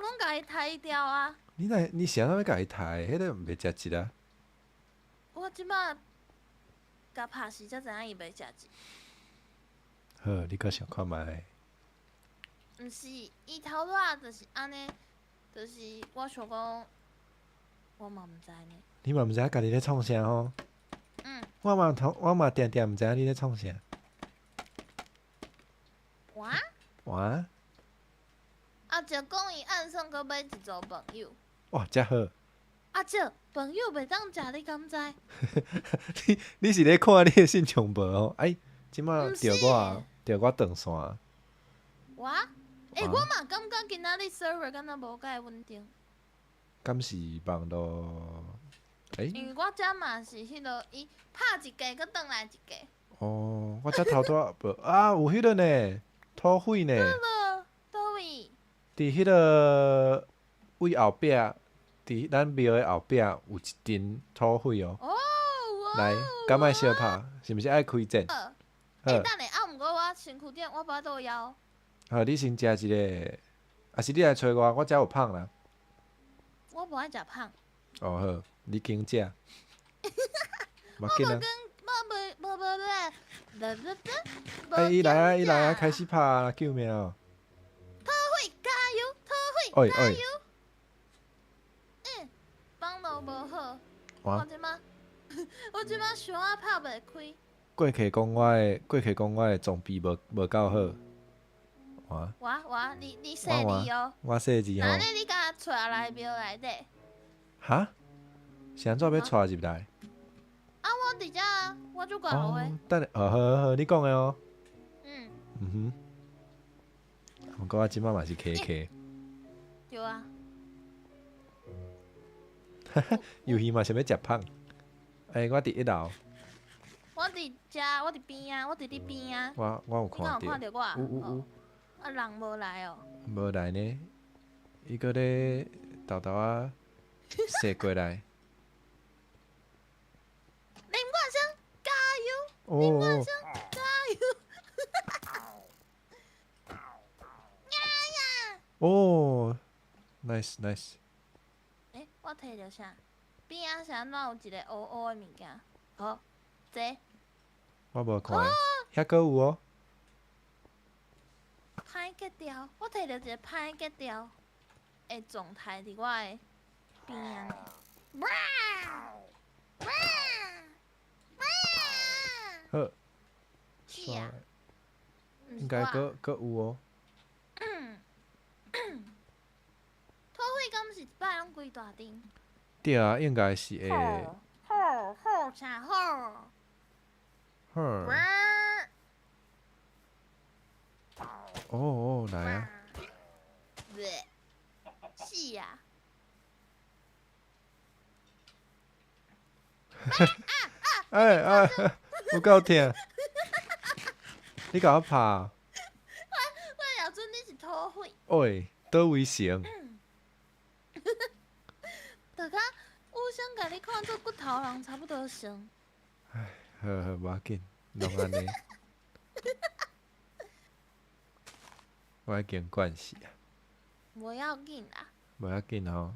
讲，甲伊抬掉啊。你啥要甲伊抬？迄个袂食一啊？我即摆甲拍死才知影伊袂食钱。好，你搁想看觅？毋是，伊头拄仔就是安尼，就是我想讲，我嘛毋知呢。你嘛毋知影家己咧创啥吼？我嘛定定毋知影你咧创啥。哇？哇？啊，就讲伊暗算搁买一组朋友。哇，遮好！啊，这朋友袂当食，你敢知？你是咧看你的信用无哦？哎，即马着我断线。我？我嘛感觉今仔日 server 敢若无介稳定。敢是网络？因为我遮嘛是迄落，伊拍一家，搁转来一家。哦，我遮头拄无啊，有迄个呢，土匪呢。倒位？伫迄个位后壁，伫咱庙的后壁有一阵土匪哦。来，敢爱相拍？是毋是爱开战？等下，啊，毋过我身躯顶我无倒枵。好，你先食一个，还是你来找我？我遮有胖啦。我无爱食胖。哦好，你紧食。无紧啊。哎，伊来啊，开始拍啦，救命哦！土匪加油！土匪加油！网络无好，我即马伤啊拍袂开。过去讲我的装备无够好。你说字哦。我说字吼。那你甲带来庙内底？哈？是安怎要带入来？啊，我伫遮啊，我就讲落去。等下，好，你讲的哦。嗯。毋过我即摆嘛是 KK。对啊。游戏嘛想要食胖。我伫一楼。我伫遮，我伫边啊，我伫你边啊。我有看到。你敢有看到我？有。啊，人无来哦。无来呢，伊搁咧豆啊踅过来。林冠生，加油！林冠生，加油！哦 ，nice。我摕着啥？边仔是安怎有一个乌乌的物件？好，这。我无看。遐搁有哦。歹结条，我摕着一个歹结条的状态伫我的边仔。好。是啊。应该搁有哦。土匪敢是一摆拢规大阵？对啊，应该是会。好，啥好？哦，来啊！是啊。有够疼！你甲我拍？我晓准你是土匪。喂，倒位成？大家互相甲你看做骨头人差不多像。好，无要紧，拢安尼。我已经惯死啊。无要紧啦。无要紧吼。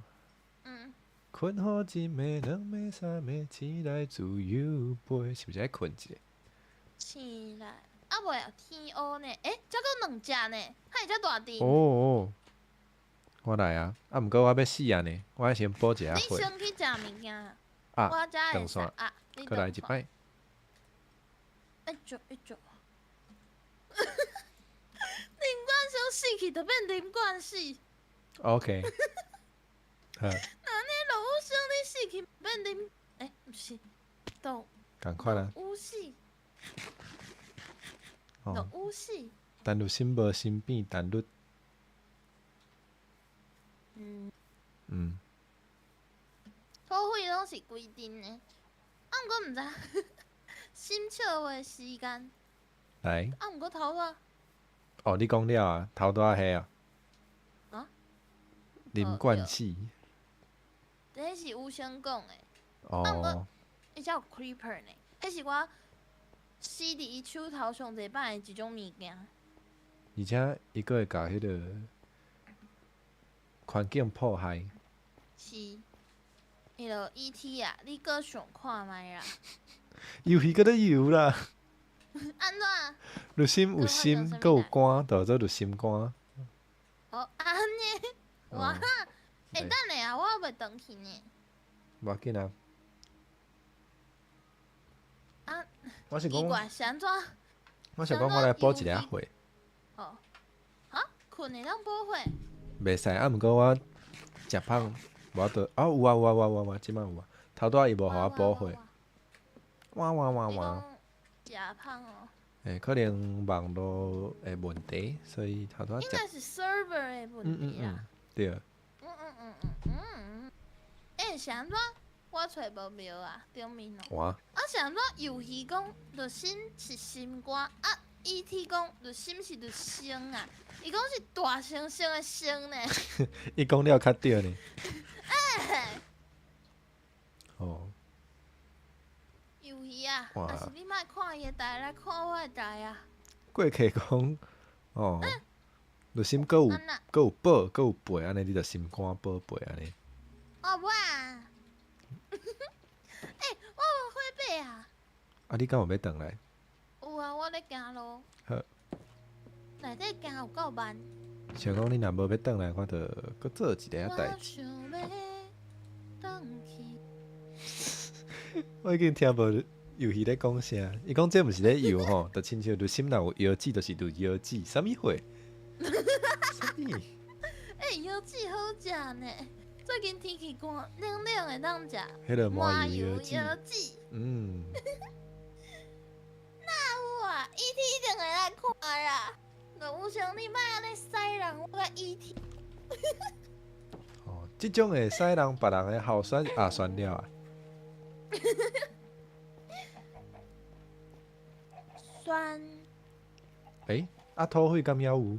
困好一暝、两暝、三暝，醒来自由飞，是毋是爱困一下？醒来，啊袂啊，天乌呢？才搁2只呢，还遮大阵。哦，我来啊！毋过我要死啊呢，我先补一下血。你先去食物件。我遮会使啊，你再来一摆。一足。林冠生死去就变林冠死。OK。好。那你老武生你死去变林？毋是，都。共款啊。武死。老武死。但愈心无心变，但愈。土匪拢是规定的，毋过毋知心笑的时间。来。毋过头仔。哦，你讲了啊，头大迄啊。林冠死。这是吴先讲的。哦。伊才有 creeper 呢，迄是我死伫伊手头上侪摆的一种物件。而且伊阁会甲迄个环境破坏。是。迄落 ET 啊，你阁想看觅啦？游戏搁咧游啦。安怎？入心有心，搁有肝，就做入心肝。哦，安尼，哇！等下啊，我还袂转去呢。无要紧啊。啊，我是讲，是安怎？我想讲，我来补一下血。哦，困会当补血？袂使啊，毋过我食胖，无得啊有啊，即摆有啊。头拄仔伊无互我补血。哇。食胖哦。可能网络的问题，所以头拄仔应该是 server 的问题啦。对。是安怎？我找无庙啊，顶面哦。哇！是安怎？游戏讲就心是心肝，ET 讲就心是就声啊，伊讲是大声声的声呢。伊讲了较对呢。哦。游戏啊，还是你莫看伊的台来看我的台啊。过客讲，就心搁有宝，搁有背安尼，你就心肝宝贝安尼。哦，不啊！我无火买啊！你敢有要转来？有啊，我咧行路。好。内底行有够慢。想讲你若无要转来，我着搁做一个代志。我已经听无游戏咧讲啥，伊讲这毋是咧游吼，就亲像就心若有药剂，就是就药剂，啥物货？啥物？药剂好食呢。最近天气寒，冷冷会当食。迄个麻油药剂。那有啊 ，ET 一定会来看啦。有想你莫安尼使人，我甲 ET。即种会使人别人的候选选了啊。选。土匪敢还有？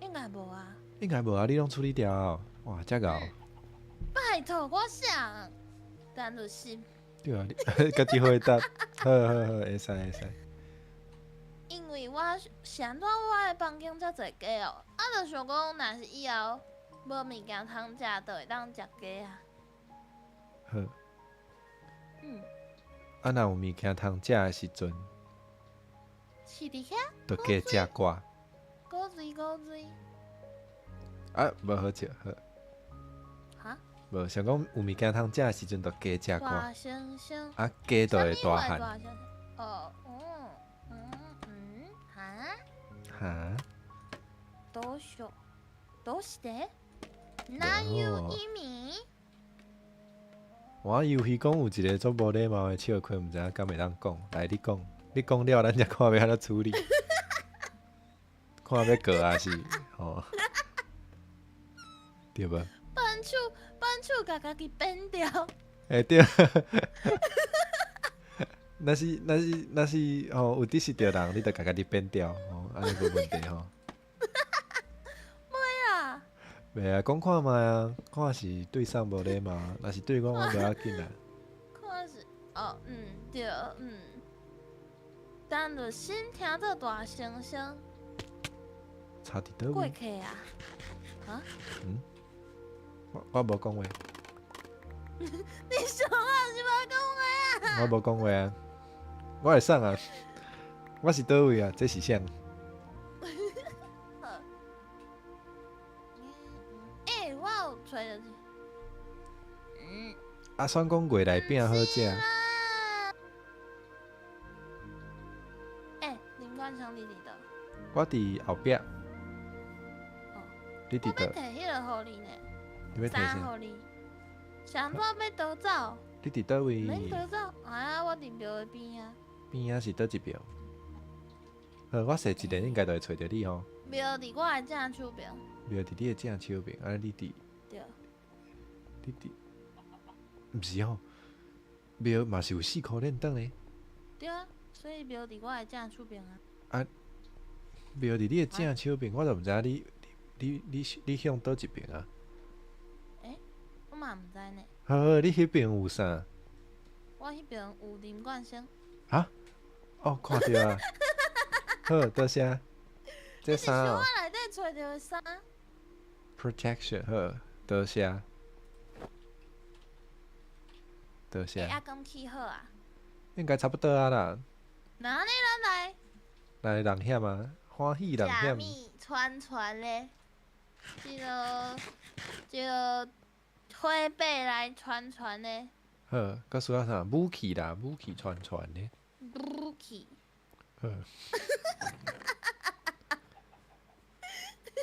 应该无啊。应该无啊，你拢处理掉。哇，遮敖。拜托，我想，但就是。对啊，你家己回答。好，会使。因为我想到我的房间遮侪鸡哦，就想讲，若是以后无物件通食，就会当食鸡啊。好。若有物件通食的时阵，是伫遐？就加食寡。古水。无好食好。哈？无想讲有物件通食的时阵，就加食寡。大声声。鸡就会大汉。哈？どうして？哪有意味？我游戏讲有一个做无礼貌的笑亏，毋知影敢会当讲。来，你讲了，咱才看要安怎处理。看要过还是对无？搬手，甲家己变掉。对。若是有得失着人，你着甲家己变掉，安尼无问题袂啊。袂啊，讲看卖啊，看是对上无礼貌，若是对我袂要紧啊。看是对，但就心听着大声声。差伫倒位？过客啊？我无讲话。你想啊，是无讲话啊？我无讲话啊，我会送啊。我是倒位啊？这是啥？我有找着。算讲月内饼好食。林冠昌你伫倒？我伫后壁。你伫倒？我要摕迄个互你呢。你要摕啥？互你。想我要倒走？你伫倒位？免倒走，我伫庙的边啊。边是倒一庙？我踅一日应该就会找着你吼。庙伫我的正手边。庙伫你的正手边，你伫？对。你伫？毋是吼，庙嘛是有4箍链转的。对啊，所以庙伫我的正手边啊。庙伫你的正手边，我就毋知影你向倒一边啊？我嘛毋知呢。好，你迄边有啥？我迄边有林冠生。看着啊。好，多谢。这衫我内底找着的衫。Protection 好，多谢。多谢。敢起好啊？应该差不多啊啦。那呢，咱来人险啊，欢喜人假险。米传咧，这个花白来传咧。好，佮需要啥？武器啦，武器传咧。武器。好。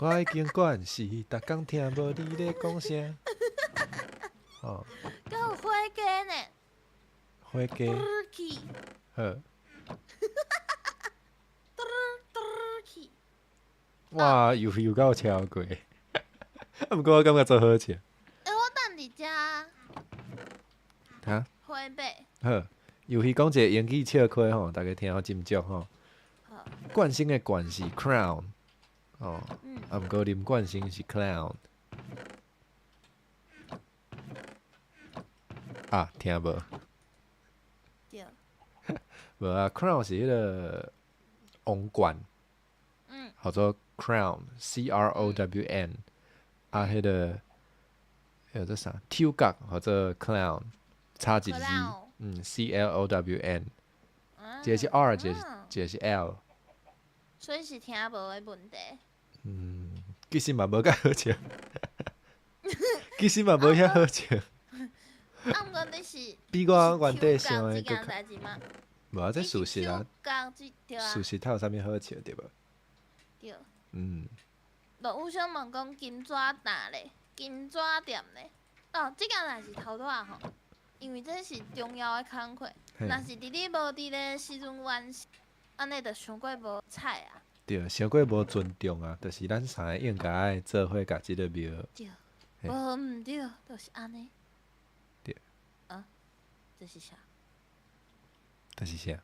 我已经惯死，逐工听无你咧讲啥。哦。佮有花鸡呢。花鸡。武器。好。哇，又甲有超过，啊，毋过我感觉做好笑。我等伫遮。哈？花白。好，游戏讲一个英语笑话吼，大家听好斟酌吼。冠星的冠是 crown， 哦，啊，毋过林冠星是 clown。啊，听无？对。无啊 ，crown 是迄个王冠，叫做 crown，C-R-O-W-N。啊，迄个啥？抽角叫做 clown， 差一字，C-L-O-W-N。一个是 R， 一个是 L。所以是听无的问题。其实嘛无介好笑，其实嘛无遐好笑。啊，毋过你是比我原底想的更代志吗？无啊，这事实啊，事实它有啥物好笑对无？对。就有想问讲金纸担咧，金纸店咧。哦，即件代是头拄仔吼，因为这是重要的工课。若是伫你无伫咧时阵完成，安尼就伤过无彩啊。对，伤过无尊重啊，就是咱三个应该爱做伙甲即个庙。对，无毋对，就是安尼。对。这是啥？这是啥？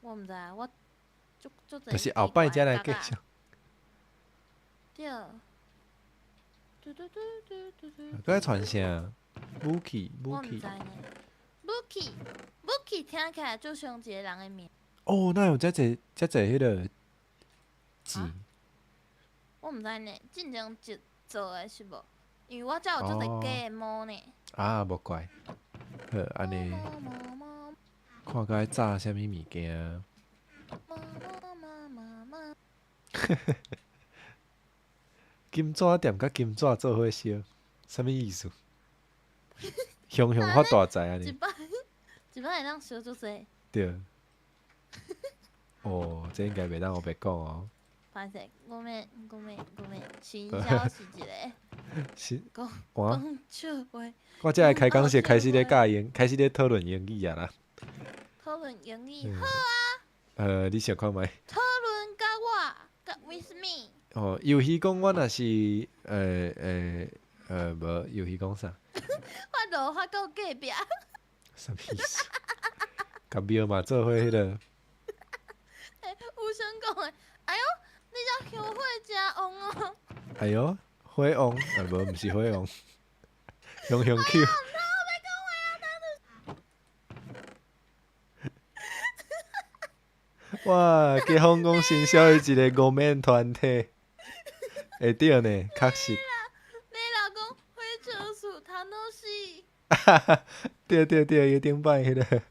我毋知啊，我足侪。就是后摆才来继续。对。搁爱传啥？武器。我毋知呢。武器听起来就像一个人的名。哦，哪有遮侪迄个字？我毋知呢，进前做的是无？因为我遮有足侪假的毛呢。啊，无怪。好，安尼。看该炸啥物物件？金纸店甲金纸做伙烧，啥物意思？雄发大财安尼。一摆会当烧足济。对。哦，这应该袂当后白讲哦。歹势，我免，行销是一个。是。讲笑话。我遮个开讲是开始咧教英，开始咧讨论英语啊啦。讨论英语好啊。你想看觅？讨论甲我，甲 with me。哦，游戏讲我若是无游戏讲啥？我落法到隔壁。啥物意思？甲庙嘛做伙迄个。有想讲诶，哎哟，你遮香火真旺哦。哎哟，火旺，无，毋是火旺，香 Q。哇，结婚讲生肖的一个五面团体，会对呢，确实。你老公会车速，他都是。对，伊顶摆迄个，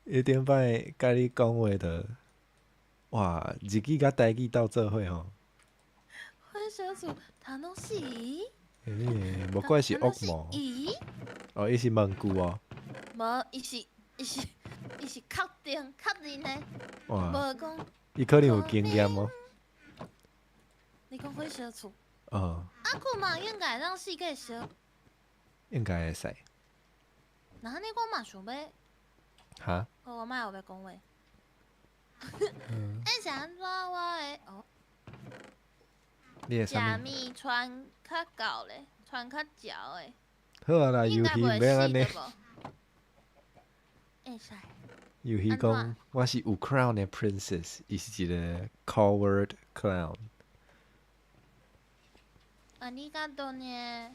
伊顶摆甲你讲话的，哇，日语甲台语斗做伙吼。会车速，他都是。无怪是恶魔。哦，伊是问句哦。无，伊是确认的。无讲。伊可能有经验哦。你讲会烧厝？啊，看嘛，应该让四个烧。应该会使。那你我嘛想要。哈？我莫后要讲话。哎，是安怎我的哦？食物传较厚咧，传较嚼诶。好啊啦，游戏免安尼。会使。游戏讲我是有 crown 的 princess， 伊是一个 coward clown。ありがとうね。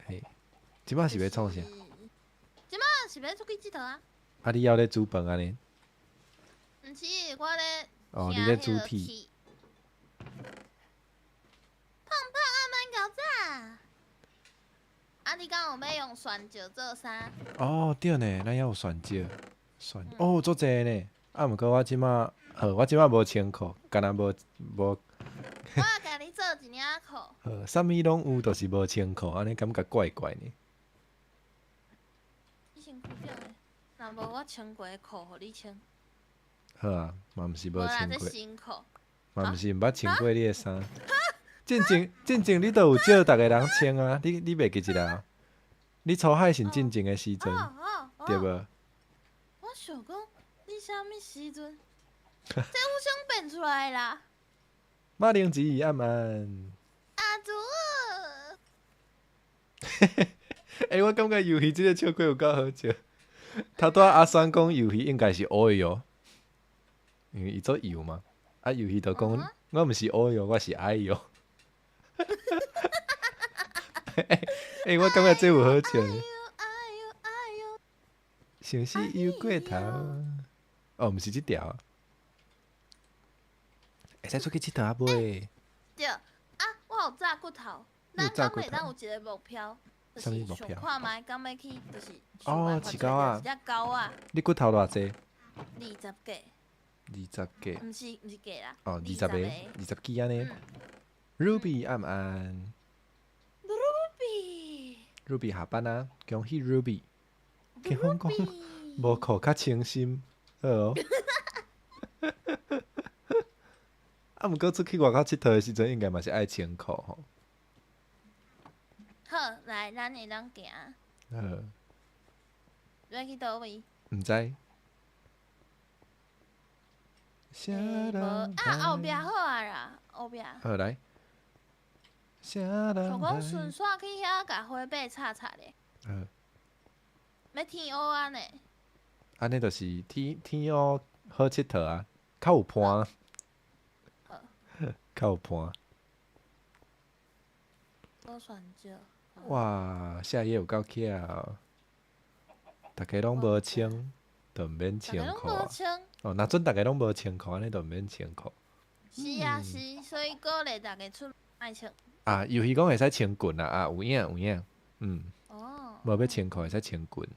嘿，即摆是要创啥？即摆是要出去佚佗啊？啊，你要咧煮饭安尼？毋是，我咧。哦，你咧煮铁。胖胖啊，慢搞炸。啊，啊，你敢有要用蒜椒做啥？哦，对呢，咱还有蒜椒，哦，足济呢。啊，毋过我即马，我即马无穿裤，敢若无，我甲你做一领裤。啥物拢有，就是无穿裤，安尼感觉怪怪呢。你身躯顶的，若无我穿过的裤，互你穿。好啊，嘛毋是无穿过，新裤。嘛毋是毋捌穿过你的衫。进前你都有叫逐个人穿啊，你袂记一啦？你初海是进前的时阵，对无？我想讲，你啥物时阵？这有想变出来啦。马铃薯暗暗。阿祖。我感觉游戏即个笑话有够好笑。头拄阿酸讲游戏应该是乌油，因为伊做油嘛。啊，游戏就讲我毋是乌油，我是爱油。我感觉这有好笑呢。城市游过头，哦，毋是即条。会使出去佚佗啊袂？对啊，我有炸骨头。咱敢袂当有一个目标？啥物目标？想看觅敢要去，就是哦，饲狗啊！一只狗啊！你骨头偌济？20个。20个？毋是个啦。哦，20个，20支安尼。Ruby 暗暗。Ruby 下班啊！恭喜 Ruby。去香港无裤较清心，好哦。啊，毋过出去外口佚佗的时阵，应该嘛是爱穿裤吼。好，来，咱会当行。好。要去倒位？毋知。后壁好啊啦，后壁。好来。想讲顺线去遐甲花白插插咧。要天黑啊呢？安尼就是天黑好佚佗啊，较有伴。较有伴。多选少。哇，下夜有够巧，大家拢无穿，就毋免穿裤啊。哦，若准大家拢无穿裤，安尼就毋免穿裤。是啊是，所以鼓励大家出爱穿。啊，游戏讲会使穿裙啊，有影，哦。无要穿裤会使穿裙。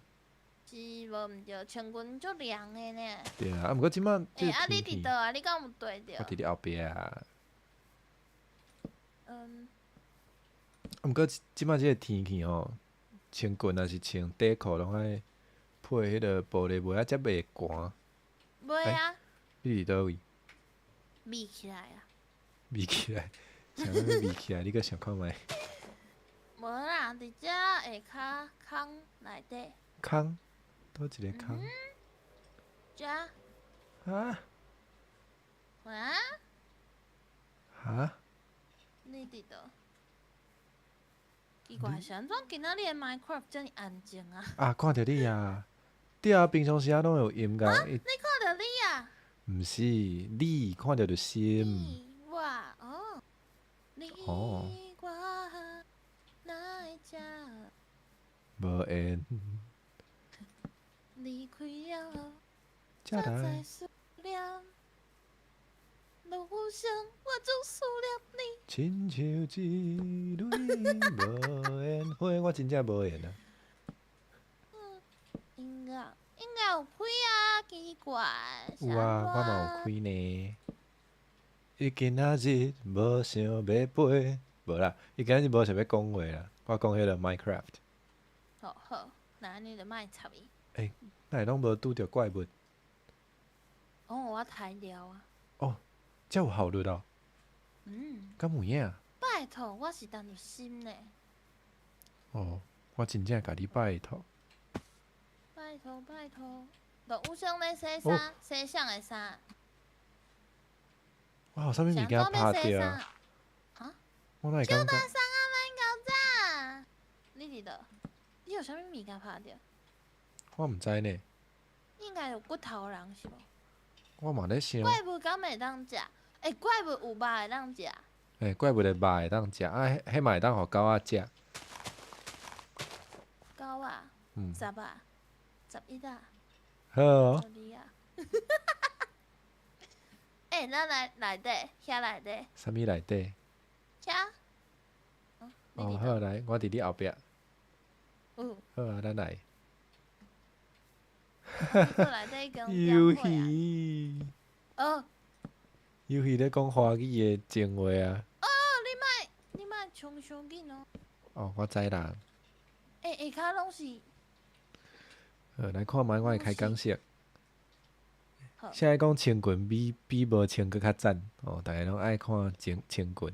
是无毋对，穿裙足凉的呢。对啊，毋过即摆即啊，你伫倒啊？你敢有对着？我伫你后壁啊。毋过即摆即个天气吼，穿裙还是穿短裤，拢爱配迄个玻璃鞋，才袂寒。袂啊。你伫倒位？密起来啊！密起来，啥物密起来？你搁想看觅？无啦，伫遮下骹空内底。空？倒一个空？遮。啊？哈？你伫倒？奇怪，是安怎今仔日的 Minecraft 遮尔安静啊？啊，看着你啊！对啊，平常时啊拢有音乐。你看着你啊？毋是，你看着就心。我哦。你我哪会遮？无缘。离开了，才来。路上我总思念你。亲像一蕊无缘花，我真正无缘啊。音乐有开啊，奇怪。有啊，我嘛有开呢。伊今仔日无想要飞，无啦，伊今仔日无想要讲话啦。我讲迄个 Minecraft。好，那安尼就莫插伊。哪会拢无拄着怪物？我抬了啊。哦，遮有效率哦。敢有影？拜托，我是担着心呢。哦，我真正甲你拜托。拜托，都有想咧洗衫，洗啥的衫？我有啥物物件拍着啊？我哪会感觉？叫大声啊，免搞炸！你伫倒？你有啥物物件拍着？我毋知呢。应该有骨头人是无？我嘛咧想。怪物敢会当食？怪物有肉会当食？怪物的肉会当食，迄嘛会当互狗仔食。狗啊？10啊？11啊？好哦。12啊？咱来内底，遐内底。啥物内底？遮。好来，我伫你后壁。好啊，咱来。过来底讲游点会戏，啊。游戏咧讲华语的情话啊。你莫冲伤紧哦。哦，我知啦。下骹拢是。来看卖我的开讲式。好。现在讲穿裙比无穿搁较赞哦，逐个拢爱看穿裙。逐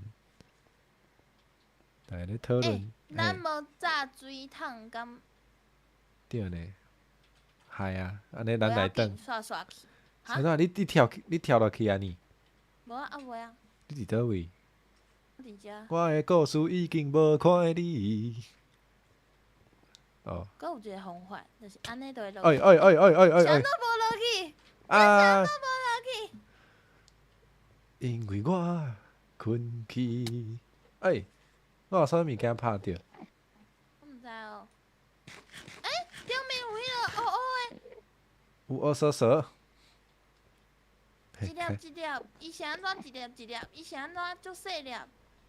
个咧讨论。咱无炸水桶敢？对呢。系啊，安尼咱来转。刷刷去。啥怎？你跳落去啊你？无啊，无啊。你伫倒位？我伫遮。我的故事已经无看你。哦。搁有一个方法，就是安尼就会落。哎！啥都无落去。啊！啥都无落去。因为我困去。我有啥物件拍着？我毋知哦。顶面有迄个乌乌的。有乌索索。一粒，伊是安怎一粒？伊是安怎足细粒？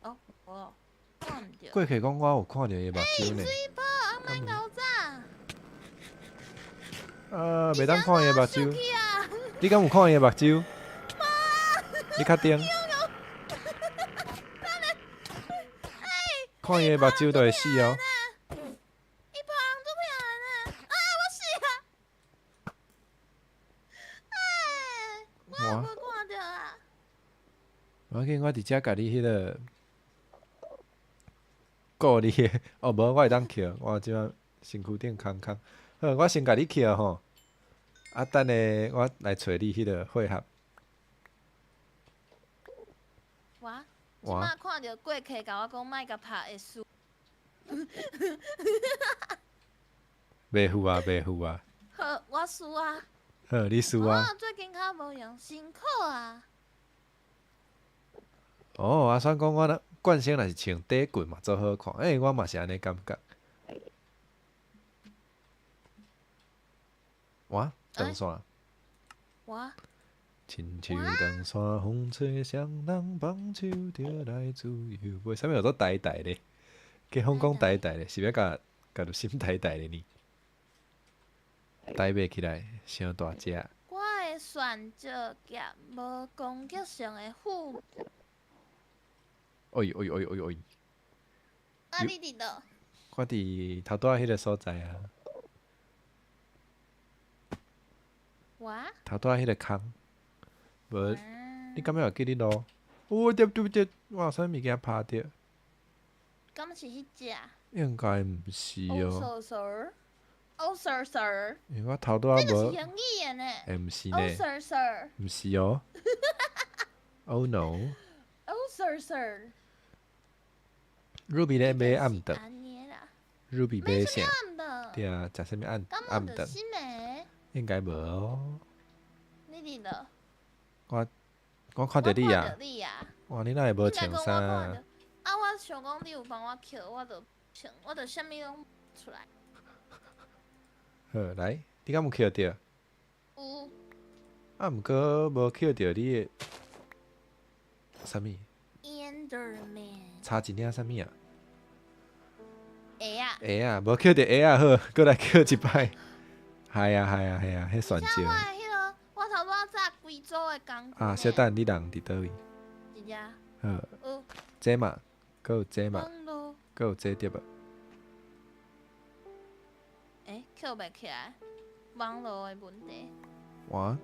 哦，无，看毋着。过去讲我有看着伊目睭呢。水泡，红麦狗仔。袂当看伊目睭。你敢有看伊目睭？你确定？看伊目睭就会死哦。伊泡红足漂亮呢。我死啊！我无看着啊。我伫遮甲你迄个顾你的，哦，无我会当捡，我即摆身躯顶空。好，我先甲你捡吼。等下我来找你迄个配合。即摆看着过客甲我讲，莫甲拍会输。袂负啊。好，我输啊。好，你输啊。最近较无用，辛苦啊。哦，算讲我惯性若是穿短裙嘛，做好看。我嘛是安尼感觉。长线。亲像长线，风吹双人放手就来自由。为啥物有做呆呆咧？计风讲呆呆咧，是要甲着心呆呆咧呢？呆袂起来，伤大只。我会选择夹无攻击性的护。哎！你伫倒？我伫头拄仔迄个所在啊。头拄仔迄个空。无，你敢要记你咯？对，我有啥物件拍着？敢是迄只？应该毋是哦。Sir，因为我头拄仔无。这是英语的呢。毋是呢。Sir，毋是哦。Oh no。Sir。Ruby 咧买暗顿。Ruby 买啥？对啊，食啥物暗顿？应该无哦。你伫倒？我看着你啊！哇，你哪会无穿衫？我想讲你有帮我捡，我就啥物拢出来。好，来，你敢有捡着？有。毋过无捡着你的啥物 ？Enderman。差一领啥物啊？鞋啊，无捡着鞋啊，好，过来捡一摆。系啊，迄选少。我头拄仔炸贵州的工具。小等你人伫倒位？一只。好。有。这嘛，搁有这嘛，搁有这对无？捡袂起来，网络的问题。好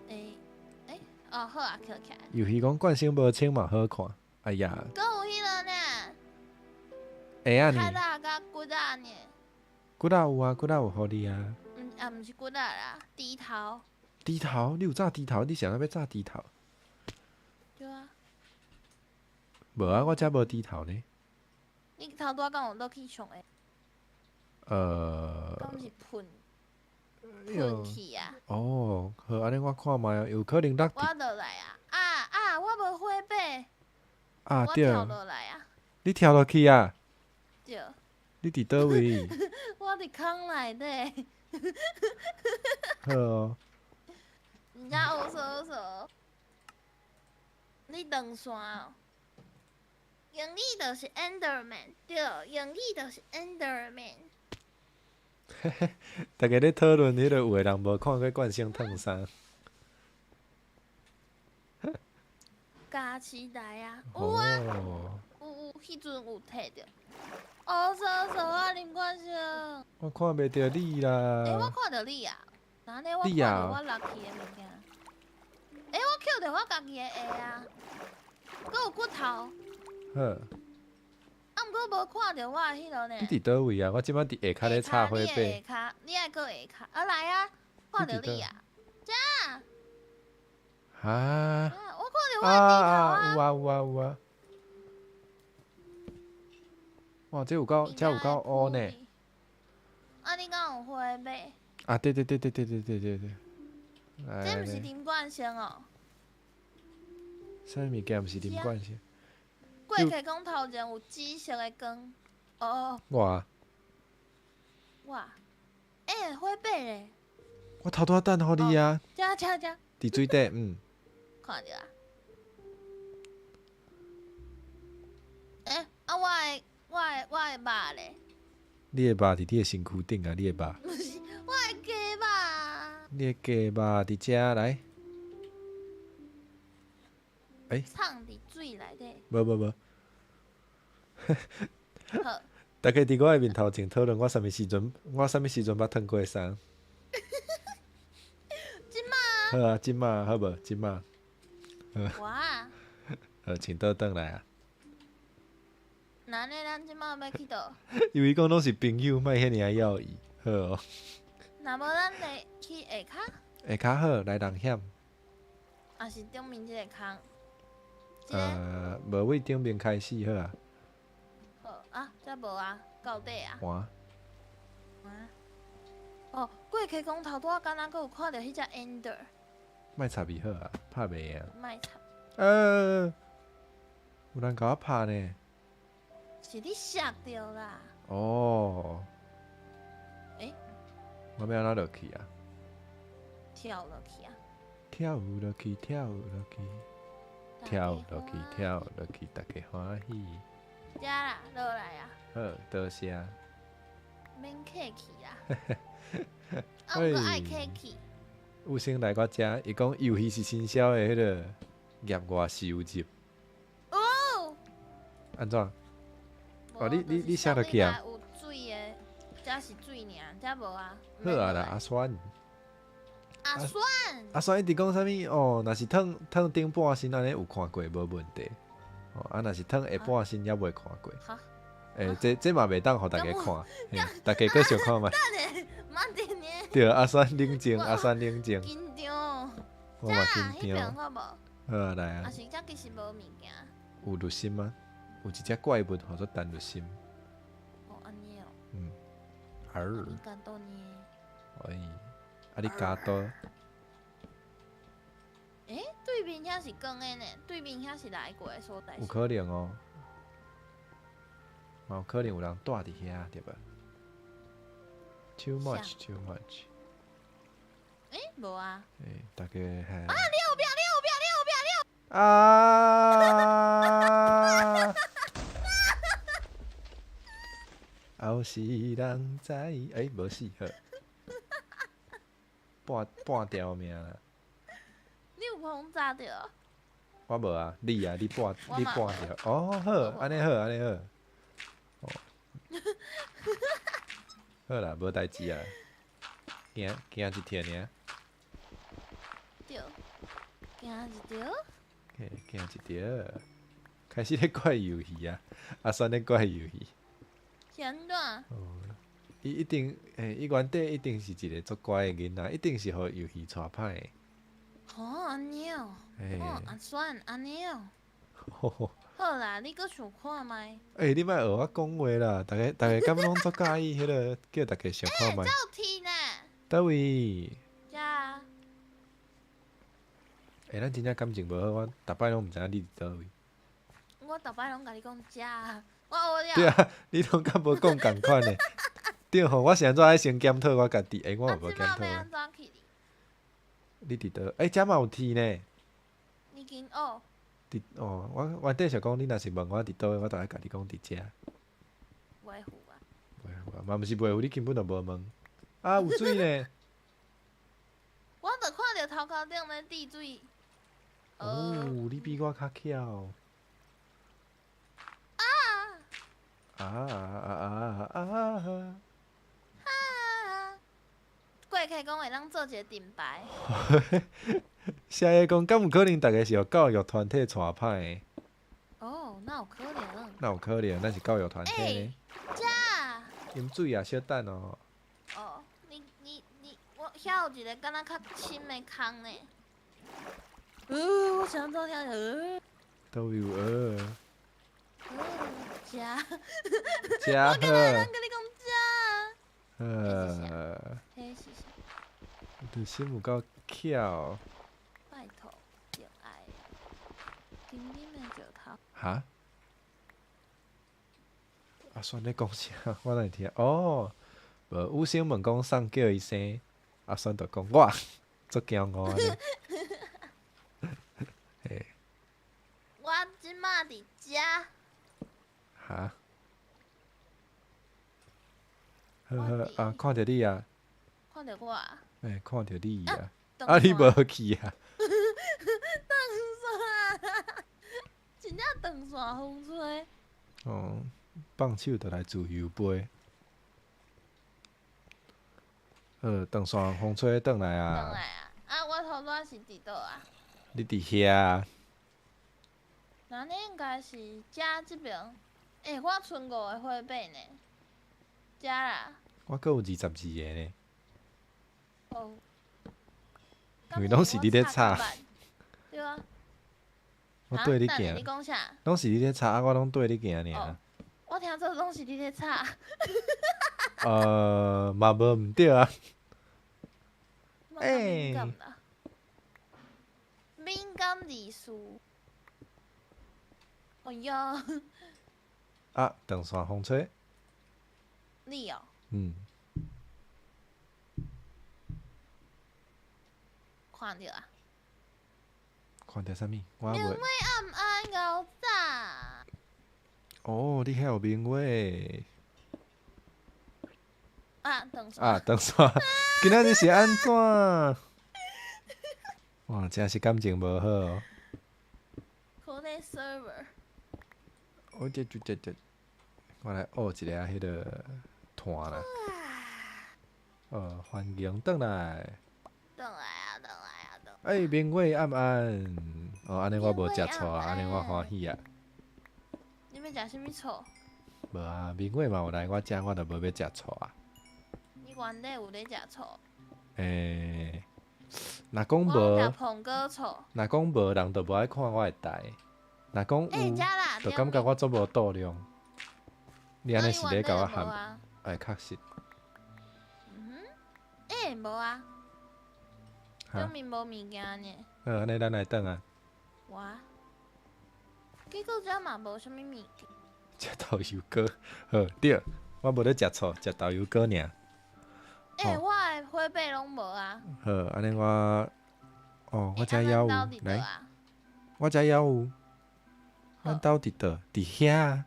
啊，捡起来。游戏讲惯性无清嘛，好看。哎呀。搁有迄个呢。鞋啊呢？海拉甲骨仔呢？骨仔有啊，骨仔有互你啊。毋是骨仔啦，猪头。猪头？你有炸猪头？你想要炸猪头？对啊。无啊，我遮无猪头呢。你头拄仔敢有落去上诶？敢是喷去啊？哦，好，安尼我看卖有可能落。我落来啊！我无火把。对。我跳落来啊！你跳落去啊？对。你伫倒位？我伫坑内底。好哦。人家乌。你两线哦。英语就是 Enderman， 对，英语就是 Enderman。大家咧讨论迄个有诶人无看过冠星烫衫。加期待啊！有啊，有，迄阵有摕着。哦，嫂嫂啊，林冠星。我看袂着你啦。我看着你啊，哪呢？我看着我 lucky 诶物件。我捡着我家己诶鞋啊，佮有骨头。好。毋过无看着我迄落呢。你伫倒位啊？我即摆伫下骹咧插花白。你爱搁下骹，来啊！看着你啊，遮。啊！我看着我的地头啊！有啊！哇，这有够乌呢！你敢有花白？对。这毋是林冠星哦。啥物件毋是林冠星？过去讲头前有紫色的光。哇！花白咧。我偷偷等互你啊！遮。伫水底，看着啊。我的肉咧。你的肉伫你的身躯顶啊！你的肉。不是，我的鸡肉。你的鸡肉伫遮来。藏伫水内底。无。好。大家伫我的面头前讨论我啥物时阵捌烫过衫。即马。好啊，即马好无？即马。哇。请倒转来啊！那呢？咱即马要去倒？因为讲拢是朋友，莫遐尔要伊，好哦。那无咱来去下骹？下骹好，来人险。啊是顶面即个空。无为顶面开始好啊。好啊，则无啊，到底啊。换。过去讲头拄仔敢若阁有看到迄只 Ender。莫插伊好啊，拍袂赢。莫插。有人甲我拍呢。是你摔着啦。我要安怎落去啊？跳落去啊！跳落去，大家欢喜。遮啦，落来啊！好，多谢。免客气啦。毋过爱客气。有先来我遮，伊讲游戏是新销的迄个业外收入。安怎？你写落去啊？有水的，遮是水尔，遮无啊。好啊啦，阿酸。阿酸一直讲啥物？若是烫顶半身安尼有看过无问题。若是烫下半身也未看过。这嘛袂当互大家看，大家搁想看嘛？对，阿酸冷静。紧张。我嘛紧张。好啊，来啊。是遮其实无物件。有律心吗？有一只怪物叫做单律心。安尼哦。阿里加多呢？阿里加多。对面遐是光的呢，对面遐是来过的所在。有可能哦。嘛有可能有人住伫遐，对吧 ？Too much。无啊。大家还。你后壁。后世人知，无死好。半条命啦。你有碰炸着？我无啊，你半条。好，安尼好。好啦，无代志啊。行一天尔。对，行一条。行一条。开始咧怪游戏啊！阿酸咧怪游戏。是安怎？伊一定伊原底一定是一个足乖的囡仔，一定是互游戏带歹的。安尼哦。阿酸安尼哦。好啦，你搁想看觅？你莫学我讲话啦！大家敢拢足介意迄个，叫大家想看觅。这有天呢？倒位？遮。咱真正感情无好，我逐摆拢毋知影你伫倒位。我逐摆拢甲你讲遮，我学了。对啊，你拢敢无讲共款的？对吼，我是安怎爱先检讨我家己？我无检讨啊。你伫倒？遮嘛有天呢。已经学。我原底想讲，你若是问我伫倒位，我就爱甲你讲伫遮。袂赴啊。嘛毋是袂赴，你根本就无问。啊，有水呢。我著看着头壳顶咧滴水。哦，你比我较巧。啊啊啊啊！过客讲会当做一个顶牌。下个讲，敢有可能大家是由教育团体带歹的？哦，那有可能。那有可能，咱是教育团体呢。遮。饮水啊，小等哦。哦，我遐有一个敢若较深的坑呢。我想到听都有遮。加好。我刚才人跟你讲呃，迄是啥？你心有够巧。拜托，就爱。甜甜的石头。哈？啊，算你讲啥？我哪会听？哦，无五星问讲送叫伊声，啊，算着讲我足骄傲安尼。嘿，我即马伫遮。哈？呵呵啊，看着你啊！看着我啊！看着你啊！啊，你无去啊？断线，真正断线风吹。哦，放手就来自由飞。断线风吹转来啊！转来啊！啊，我头拄仔是伫倒啊？你伫遐？那你应该是遮即边。我剩5个花贝呢。遮啦。我阁有22个呢。哦。因为拢是你咧插。对啊。我对你行。你讲啥？拢是你咧插，啊，我拢对你行尔。我听做拢是你咧插。嘛无毋对啊。敏感啦。敏感字词。哎呀。啊，断线风吹。你哦。看着啊。看着啥物？我明月暗暗熬早。哦，你遐有明月。断线。断线。今仔日是安怎？哇，真是感情无好哦。可能 server。我来学一下迄个团啦。欢迎转来。转来啊！明月暗暗。安尼我无食错啊，安尼我欢喜啊。你要食啥物错？无啊，明月嘛有来我遮，我就无要食错啊。你原底有咧食错？若讲无，我食苹果错。若讲无，人就无爱看我的台。若讲有，就感觉我足无度量。你安尼是咧甲我喊？确实。无啊。顶面无物件呢。安尼咱来转啊。哇。结果遮嘛无啥物物件。食豆油糕，对，我无咧食错，食豆油糕尔。我的花贝拢无啊。好，安尼我，我遮也有，来，我遮也有。咱兜伫倒？伫遐啊。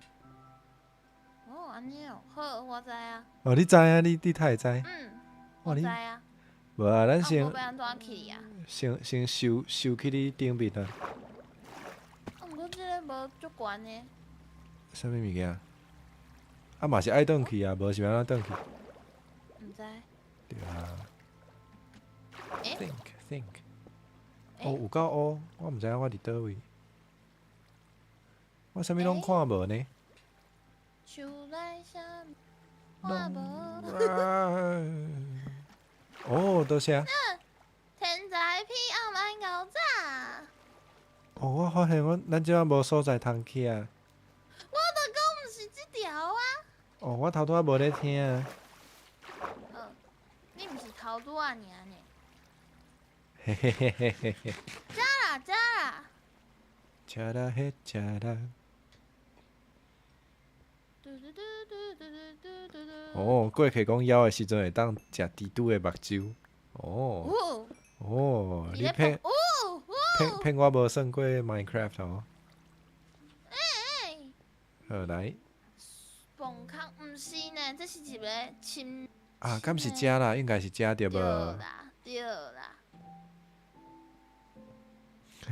安尼哦，好，我知啊。你知啊？你太会知？我知啊。无啊，咱先。要安怎去啊？先收去你顶面啊。毋过即个无足悬呢。啥物物件？嘛是爱转去啊，无是要安怎转去？毋知。对啊。think。有够乌，我毋知影我伫倒位。我啥物拢看无呢？树内啥看无？多谢。天才偏暗爱熬早。我发现咱即摆无所在通去啊。我著讲毋是即条啊。我头拄仔无咧听啊。你毋是头拄仔尔呢？嘿嘿嘿嘿嘿嘿。遮啦。遮啦嘿遮啦。过去讲枵的时阵会当食猪肚的目睭。你骗我无算过 Minecraft 哦。好来。崩坑毋是呢，这是一个深啊，敢是遮啦，应该是遮对无？对啦，对啦。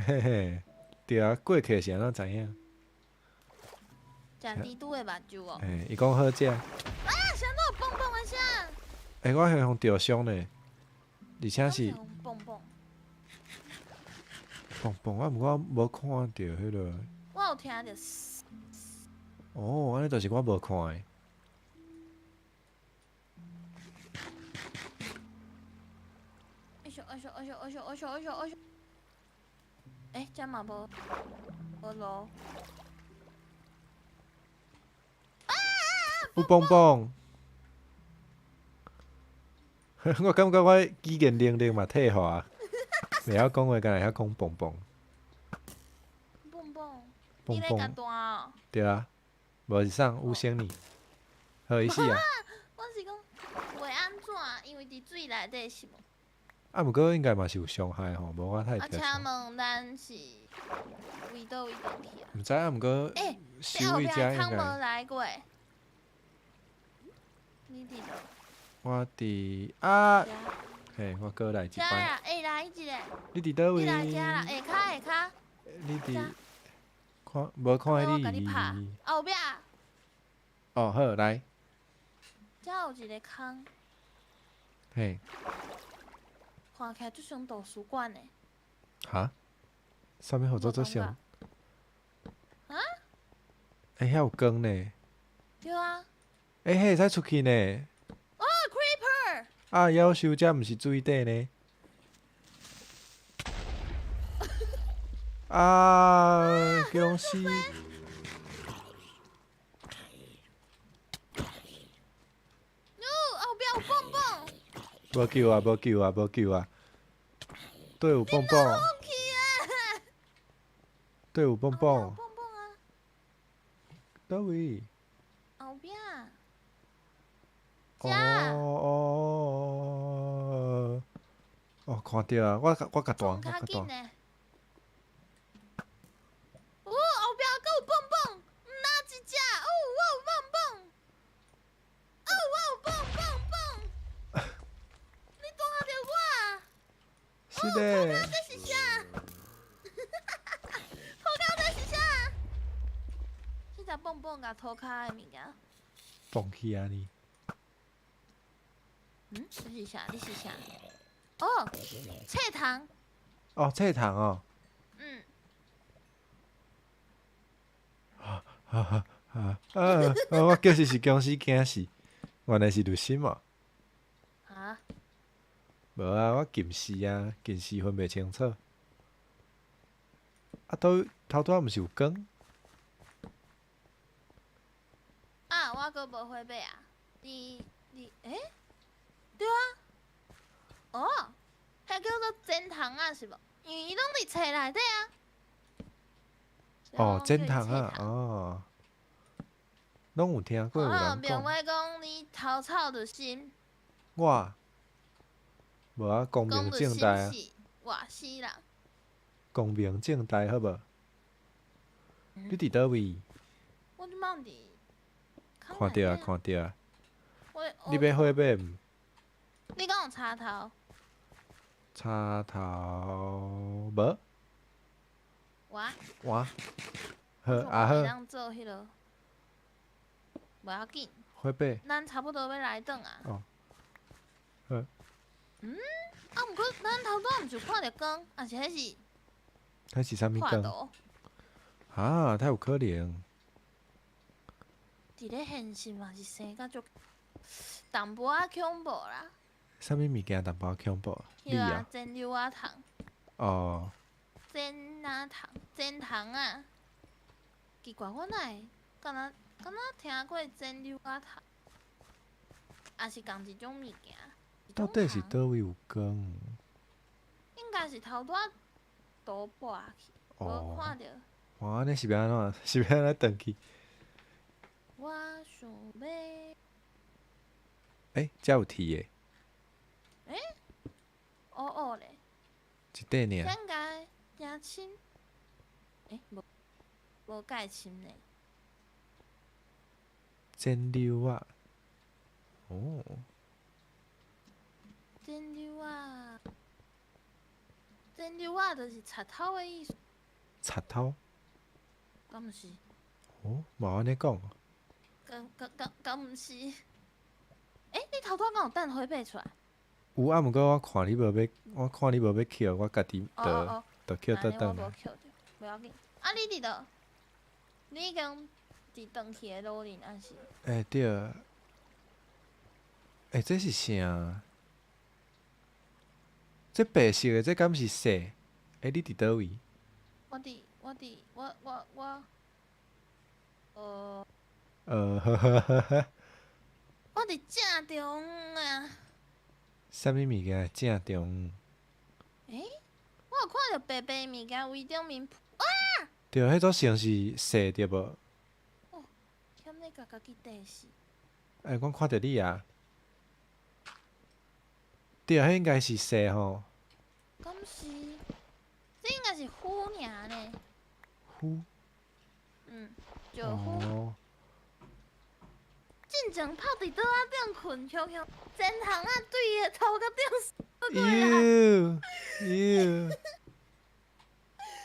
嘿嘿，对啊，过客是安怎知影？食猪肚的目睭哦。伊讲好食。啊，想到有蹦蹦的声。我还互着伤呢，而且是蹦蹦。蹦蹦，毋过我无看到迄落。我有听到。哦，安尼就是我无看的。哎咻！这嘛无路。有蹦蹦。我感觉我语言能力嘛退化，袂晓讲话，敢若晓讲蹦蹦。蹦蹦，蹦你咧甲弹哦？对啊，无是啥有声呢？好意思啊。我是讲袂安怎，因为伫水内底是无。啊，毋过应该嘛是有伤害吼，无我太啊，听。请问咱是位倒去啊？毋知啊，毋过守卫遮应康无该。来过。你伫倒？我伫啊，嘿，我过来一摆。遮啦，来一个。你伫倒位？你来遮啦，下骹。你伫看无看我甲你拍你？后壁。哦，好来。遮有一个空。嘿。看起来就像图书馆的。哈？啥物好做做像？啊？遐有光呢。对啊。遐会使出去呢。哦 ，creeper。啊，夭寿遮毋是水底呢。啊，恭喜！后壁有蹦蹦。无救啊！无救啊！无救啊！对有蹦蹦。对有蹦蹦。蹦蹦啊！倒位？后壁。哦，看到啊！我甲断，我甲断。哦，后壁还有蹦蹦，哪一只？哦，我有蹦蹦。哦，我有蹦。你带着我。是嘞。这是啥？涂骹这是啥？迄只蹦蹦甲涂骹的物件。蹦起啊你！这是啥？你是啥？哦，册糖。哦，册糖哦。我叫是公司惊死，原来是律师嘛。啊？无啊，我近视啊，近视分袂清楚。啊，头拄仔毋是有光？啊，我阁无花买啊！你对啊。哦，迄叫做煎糖啊，是无？因为伊拢伫册内底啊。哦，煎糖啊，哦，拢有听过有人并话讲你头草就心。我无啊，光明正大啊。我死人。光明正大好无？你伫倒位？我即摆伫。看到啊，看到啊。你要火买毋？你讲有插头？插头无？我好啊好。当做迄落，无要紧。火买。咱差不多要来转啊。哦。好。啊，毋过咱头拄仔毋是有看着光，还是迄是？迄是啥物光？啊，太有可能。伫咧现实嘛是生甲足淡薄仔恐怖啦。啥物物件淡薄仔恐怖？你啊？煎柳仔糖。哦。煎糖啊！奇怪，我哪会敢若听过煎柳仔糖，也是共一种物件。到底是倒位有光？应该是头拄仔倒破去，无看着。哇，安尼是要安怎？是要安怎转去？我想要。遮有铁的。乌咧。一块尔。应该真深。无介深呢。煎柳啊。哦。针灸啊，针灸啊，就是插头的意思。插头？敢毋是？哦，无安尼讲。敢毋是？你头拄敢有等花爬出来？有啊，毋过我看你无要，我看你无要捡，我家己就捡倒转来。我无捡着，袂要紧。啊，你伫倒？你已经伫转去的路顶，还是？对。这是啥？这白色的，这敢是蛇？你伫倒位？我呵呵呵呵。我伫正中啊！啥物物件正中？我有看到白白物件围顶面啊！对，迄组像是蛇对无？欠你家己地死。我看到你啊！对，迄应该是蛇吼。敢是？这应该是虎尔呢。虎？石虎。哦。进前泡伫桌仔顶困，休休，前头啊对伊的头壳顶过哟，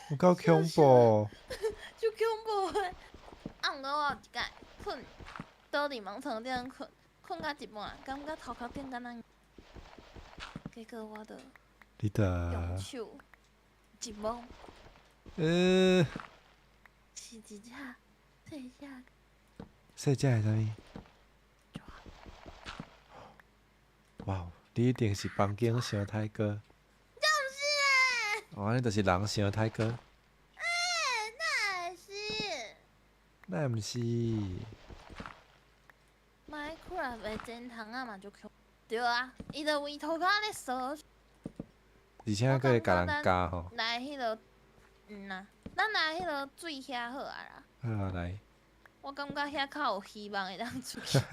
有够恐怖！就恐怖的。毋过我有一摆困，倒伫毛床顶困到一半，感觉头壳顶敢若，结果我就你用手一摸，是一只细只。细只是啥物？哇，你一定是房间伤太高。这毋是安尼就是人伤太高。那会是？那毋是。Minecraft 的前头仔嘛就恐，对啊，伊就围头壳咧扫。而且佫会甲人咬吼。来迄落，咱来迄落水遐好啊啦。好啊，来。我感觉遐较有希望会当出去。好，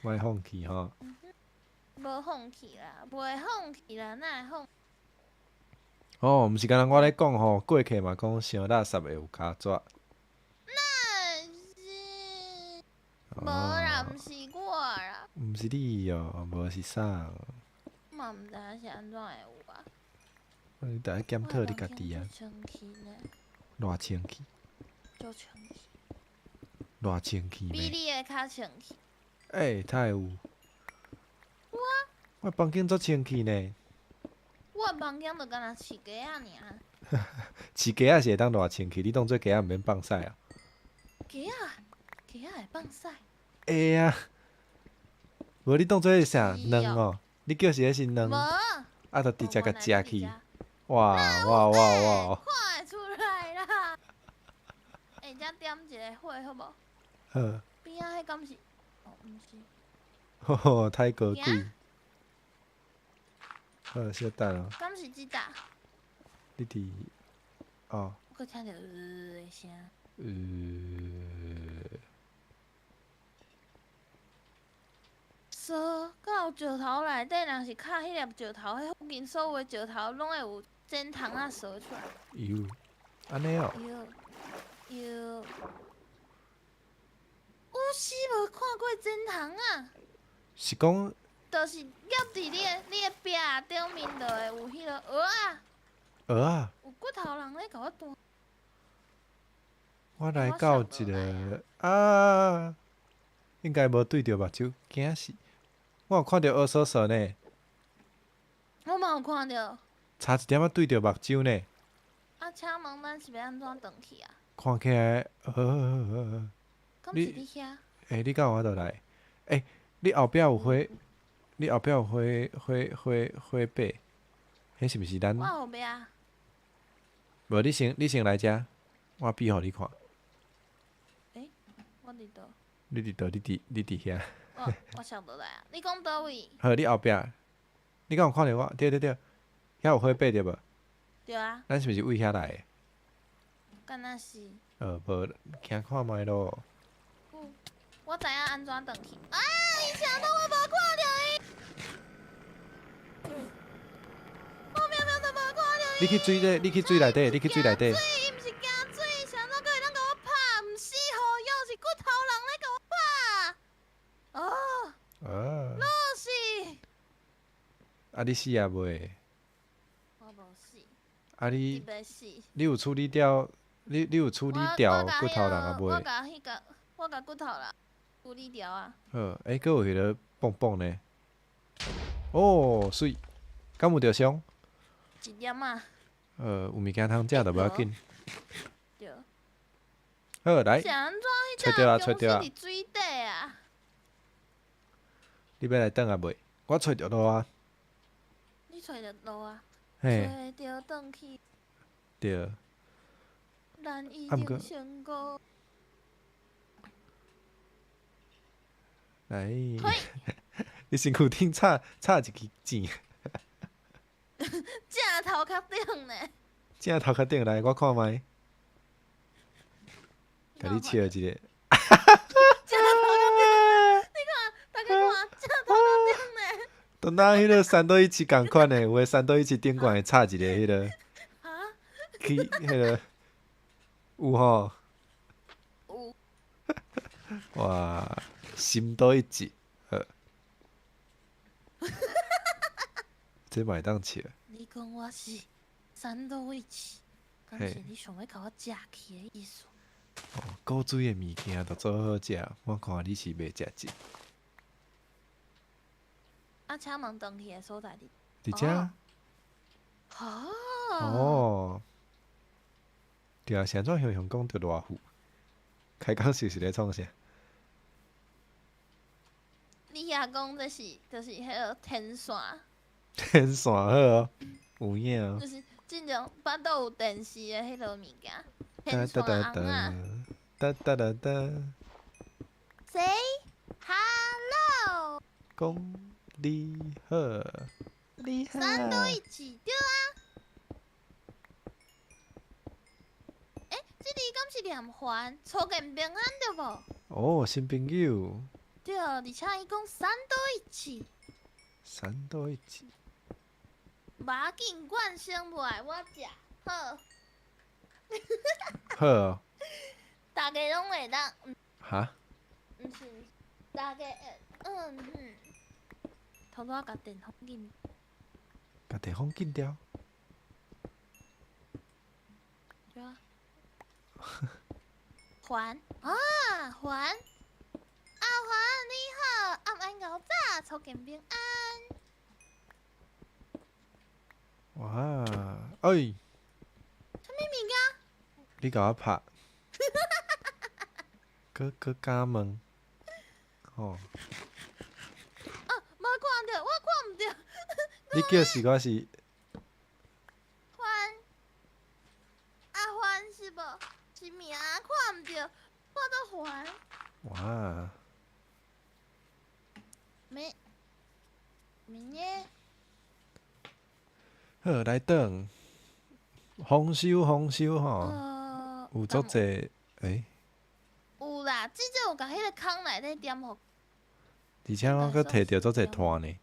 莫放弃吼。无放弃啦，袂放弃啦，哪会放？毋是敢若我咧讲吼，过去嘛讲伤垃圾会有骹纸。那是，无啦，毋是我啦。毋是你哦，无是啥？我嘛毋知影是安怎会有啊。你逐个检讨你家己啊。生气呢？偌生气？足生气。偌生气呢？比你的较生气。太有。我房间足生气呢。我房间就敢若饲鸡仔尔。饲鸡仔是会当偌生气？你当做鸡仔毋免放屎啊？鸡仔会放屎？会啊。无你当做是啥卵哦？你叫是迄是卵？无。就直接甲食去。哇！哇！看会出来啦。遮点一个火好无？好。边仔迄敢是？毋是。吼，太高贵。好，小等哦。敢是即搭？你伫哦。我听到的声。说到石头内底，若是卡迄粒石头，迄附近所有的石头拢会有针筒仔烧出来。哟，安尼哦。有死无看过针筒仔。是讲？就是夹伫你的壁顶面，就会有迄落蚵仔。蚵仔？有骨头人咧甲我弹。我来到一个啊，应该无对着目睭，惊死！我有看到乌索索呢。我嘛有看到。差一点仔对着目睭呢。请问咱是要安怎转去啊？看起来，敢是你遐？你敢有法度来？你后壁有花？你后壁有花白？迄是毋是咱？我后壁。无你先来遮，我比互你看。我伫倒？你伫倒？你伫遐？我想倒来啊！你讲倒位？好，你后壁，你敢有看到我？对，遐有花白对无？对啊。咱是毋是为遐来的？敢若是。无，行看觅咯。我知影安怎转去。伊啥都我无看到伊。我明明都无看到伊。你去水内底，伊毋是惊水，啥怎个会当甲我拍？毋是好友，是骨头人咧甲我拍。老是。啊，你死啊袂？我无死，啊你你袂死。你有处理掉？你有处理掉骨头人啊我袂？甲迄个，我甲骨头啦处理掉啊。好，佫有迄个蹦蹦呢？哦，水，敢有着伤？一点啊。有物件通食就无要紧。对。好，来，是安怎？找着啊，迄找着啊！伫水底啊。你要来转啊袂？我找着路啊。你找着路啊？嘿，找着转去。对。咱已经成功。来，你身躯顶插一支箭。正头壳顶呢。正头壳顶来，我看卖。甲你笑一个。正头壳顶，你看，大家看，正头壳顶呢。当咱迄个三倒一起共款的，有诶三倒一起顶悬会插一个迄个。啊？去迄个有吼。有。哇，心倒一起，这嘛会当笑。你讲我是三倒一起，敢是你想要甲我食去的意思？哦，古水诶物件都做好食，我看你是袂食一。啊，请问转去的所在伫？伫遮？哦。对啊，现在向讲着偌远，开讲是咧创啥？你遐讲这是，就是迄个天线。天线好哦，有影哦。就是真种巴肚有电视的迄落物件，天线红啊。哒哒哒哒。Say hello。讲你好，你好。三倒一起对啊。这里敢是连环初见平安对无？哦，新朋友。对，而且伊讲三倒一起。三倒一起。无要紧，惯性无爱我食，好。好哦。大家拢会当。哈？毋是，大家偷偷甲电风禁。甲电风禁掉。对啊。环啊，环。阿环你好，暗安牛早，初见平安。哇，哎！啥物物件？你甲我拍。搁敢问？哦。啊，无看到，我看毋到。你叫是我是？环，阿环是无？是名看毋到，看到环。哇。明耶。好，来转。丰收吼。有足济诶。有啦，至少有甲迄个空内底点互。而且我阁摕着足济团呢。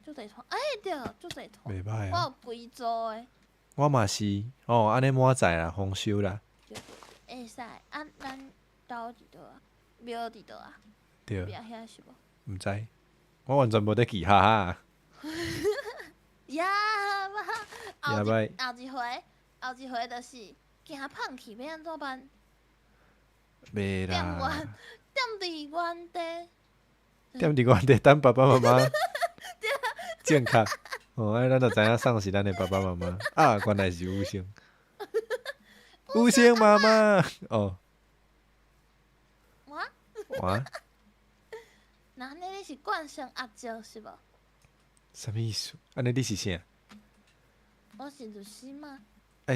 足济团，哎对，足济团。袂歹啊。我有规组诶。我嘛是，哦，安尼满载啦，丰收啦。会使，啊，咱兜伫倒啊？庙伫倒啊？对。庙遐是无？毋知，我完全无得记，哈哈。呀吧，后一回就是惊放弃，要安怎办？袂啦。踮伫原地。踮伫原地等爸爸妈妈。健康。哦，咱就知影送是咱的爸爸妈妈啊，原来是吴星。吴星妈妈。哦。我。那安尼你是惯性压招是无？啥物意思？安尼你是啥？我是律师吗？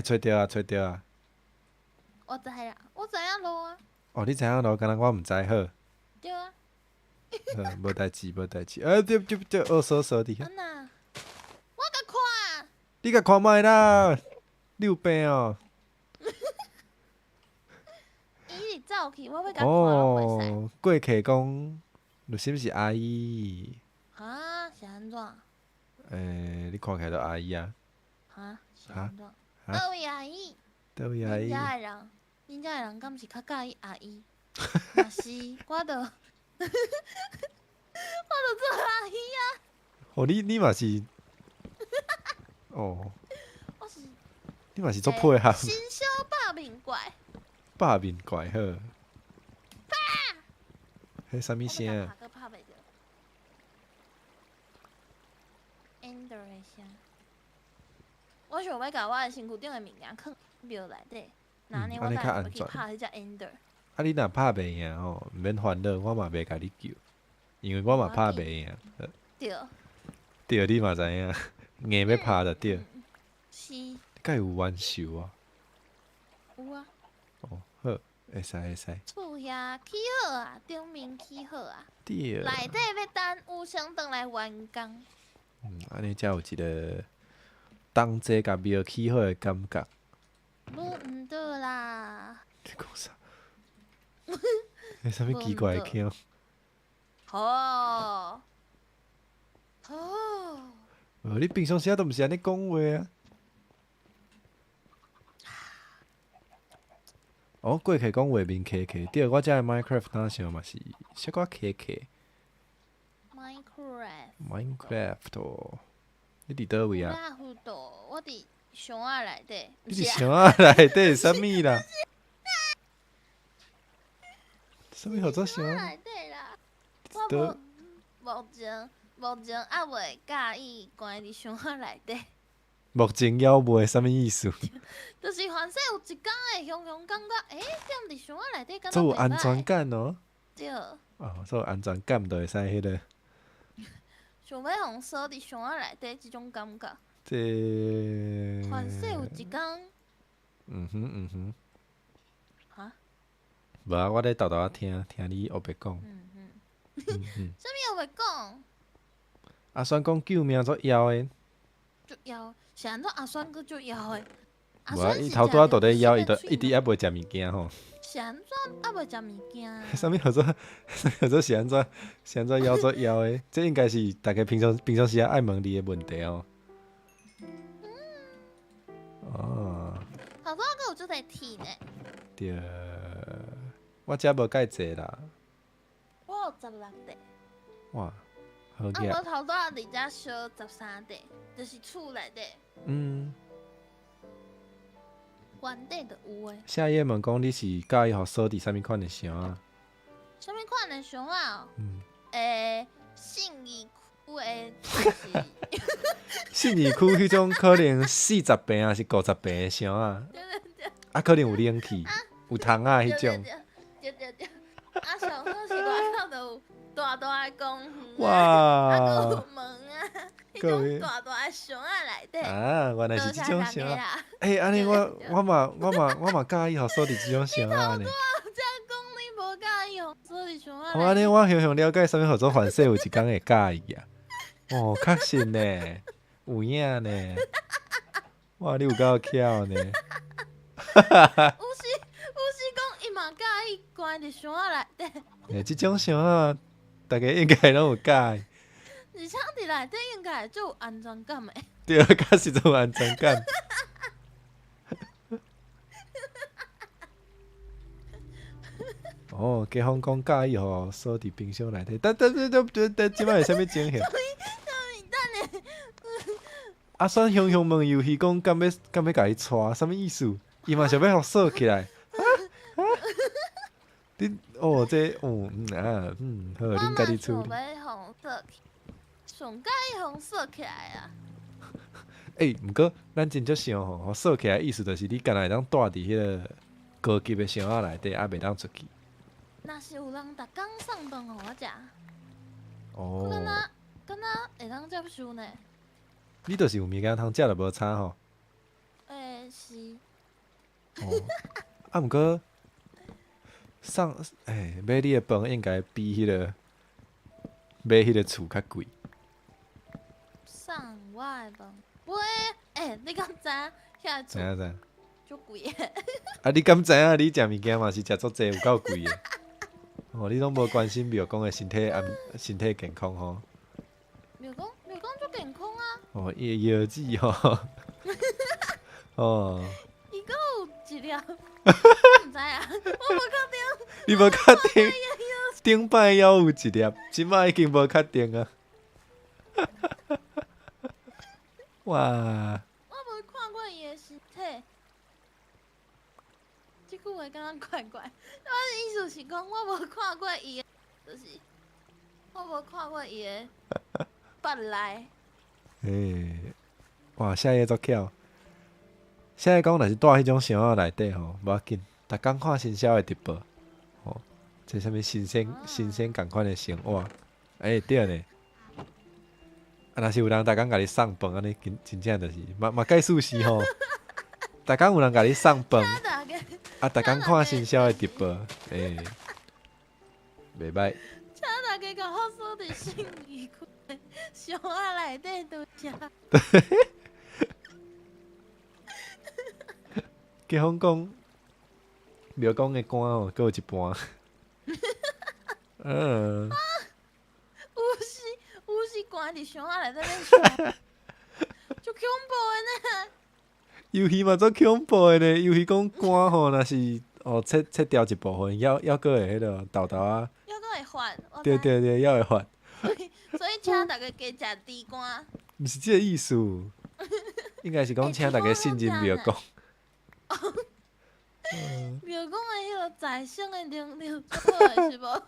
找着啊，找着啊。我知影，我知影路啊。哦，你知影路，敢若我毋知好。对啊。好，无代志，无代志。对，傻伫遐。安那？我甲看。你甲看卖啦，你有病哦。伊是走去，我要甲看袂使。哦，过客讲，律师是阿姨。哈？是安怎？你看起来就阿姨啊。哈？是安怎？倒位阿姨？倒位阿姨？恁遮的人敢是较介意阿姨？若是，我著做阿姨啊。哦，你嘛是哦，我是你嘛是做配合。新小百面怪。百面怪好。迄啥物声啊？我拍袂着。Ender 的声。我想要甲我的身躯顶的物件放庙内底，那呢我等下要去拍迄只 Ender。啊，你若拍袂赢吼，毋免烦恼，我嘛袂甲你救，因为我嘛拍袂赢。对。对，你嘛知影，硬要拍就对。是。敢有冤仇啊？有啊。哦，好，会使。厝遐起好啊，顶面起好啊。对。内底要等有相转来完工。安尼才有一个同齐甲庙起好的感觉。毋对啦。你讲啥？啥物奇怪的腔？哦。你平常时都毋是安尼讲话啊？哦，过去讲画面客，对，我遮个 Minecraft 当时嘛是小可客。Minecraft 哦，你伫倒位啊？我伫箱仔内底。你伫箱仔内底啥物啦？啥物叫做箱？内底啦。我目前还袂介意关伫箱仔内底。目前要袂啥物意思？就是凡说有一工会雄雄感觉，踮伫箱仔内底，感觉做有安全感哦。对。哦，做有安全感就会使迄个。想要互锁伫箱仔内底，即种感觉。这。凡说有一工。哈？无啊，我咧豆豆仔听你后壁讲。啥物后壁讲？阿酸讲救命做枵诶。足枵，是安怎阿酸佫足枵诶？无啊，伊头拄仔倒咧枵，伊一直还袂食物件吼。是安怎还袂食物件？啥物叫做是安怎枵做枵诶？这应该是大家平常时爱问你诶问题哦。哦。头拄仔佫有足侪铁呢。对，我遮无介济啦。我有16块。哇，好嘢。啊，无头拄仔伫遮烧13块，就是厝内底。原底就有诶。夏夜问讲你是介意互锁伫啥物款诶箱啊？啥物款诶箱啊？信义区诶。信义区迄种可能40平还是50平诶箱啊？啊，可能有冷气，有窗啊迄种。对。啊，上好是外口就有大诶公园。哇！啊，佫有门啊，迄种大诶箱仔内底。啊，原来是即种箱啊！安尼我嘛介意互锁伫即种箱啊呢。你讲你无介意互锁伫箱仔。安尼我详了解啥物叫做反射，有一工会介意啊。哦，确实呢，有影呢。哇，你有够巧呢。有时讲伊嘛介意关伫箱仔内底。即种箱啊，大家应该拢有介意。而且伫内底应该会最有安全感诶。对，确实最有安全感。哦，家芳讲介意吼锁伫冰箱内底，但即摆是啥物情形？啊，算雄问游戏讲敢要甲伊带，啥物意思？伊嘛想要互锁起来。你哦，这好，恁家己处理。我要互锁起，上介意互锁起来啊。毋过咱真正想吼，锁起来意思就是你干那会当带伫迄个高级的箱仔内底，啊袂当出去。若是有人逐工送饭互我食，哦，敢若会当接受呢？你就是有物件通食就无差吼。是。哦，啊毋过买你的饭应该比迄个买迄个厝较贵。送我的饭，喂，你敢知影遐知影？足贵诶。啊，你敢知影？你食物件嘛是食足济，有够贵诶。哦，你拢无关心庙公诶身体健康吼。庙公足健康啊。哦，伊药剂吼。哦。伊阁有一粒，我毋知啊，我无确定。你无确定？顶摆还有一粒，即摆已经无确定啊。哇！感觉怪怪。我的意思是讲，我无看过伊，就是我无看过伊的本来。哇，下页足巧。现在讲若是住迄种箱仔内底吼，无要紧，逐工看新销的直播，吼，这啥物新鲜共款的生活，对呢。啊，若是有人逐工甲你送饭，安尼真正就是嘛介舒适吼。逐工有人甲你送饭，啊，逐工看新销的直播，袂歹。请大家甲我锁伫信义区箱仔内底拄食。结婚讲，庙讲的官哦，阁有一半。有时关伫箱仔内底咧笑，足恐怖的呢。游戏嘛足恐怖的呢，游戏讲官吼，若是切掉一部分，还阁会迄落豆豆啊。还阁会发。对，还会发。所以请大家加食猪肝。毋是即个意思，应该是讲请大家信任庙公。庙公的迄个财星的能力足好的是无？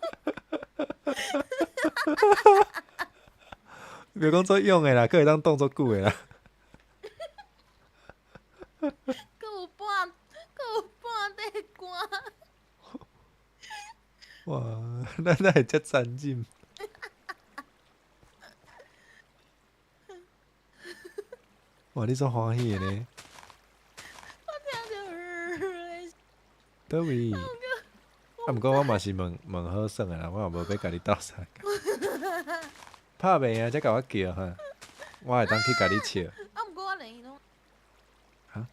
庙公做用的啦，佫会当当做久的啦。佫有半块肝。哇，咱哪会遮残忍？哇，你足欢喜的呢？我听着，倒位？啊，毋过我嘛是问好耍的啦，我也无要甲你斗相共。拍袂啊，才甲我叫哈，我会当去甲你笑。啊，毋过我连伊拢，哈？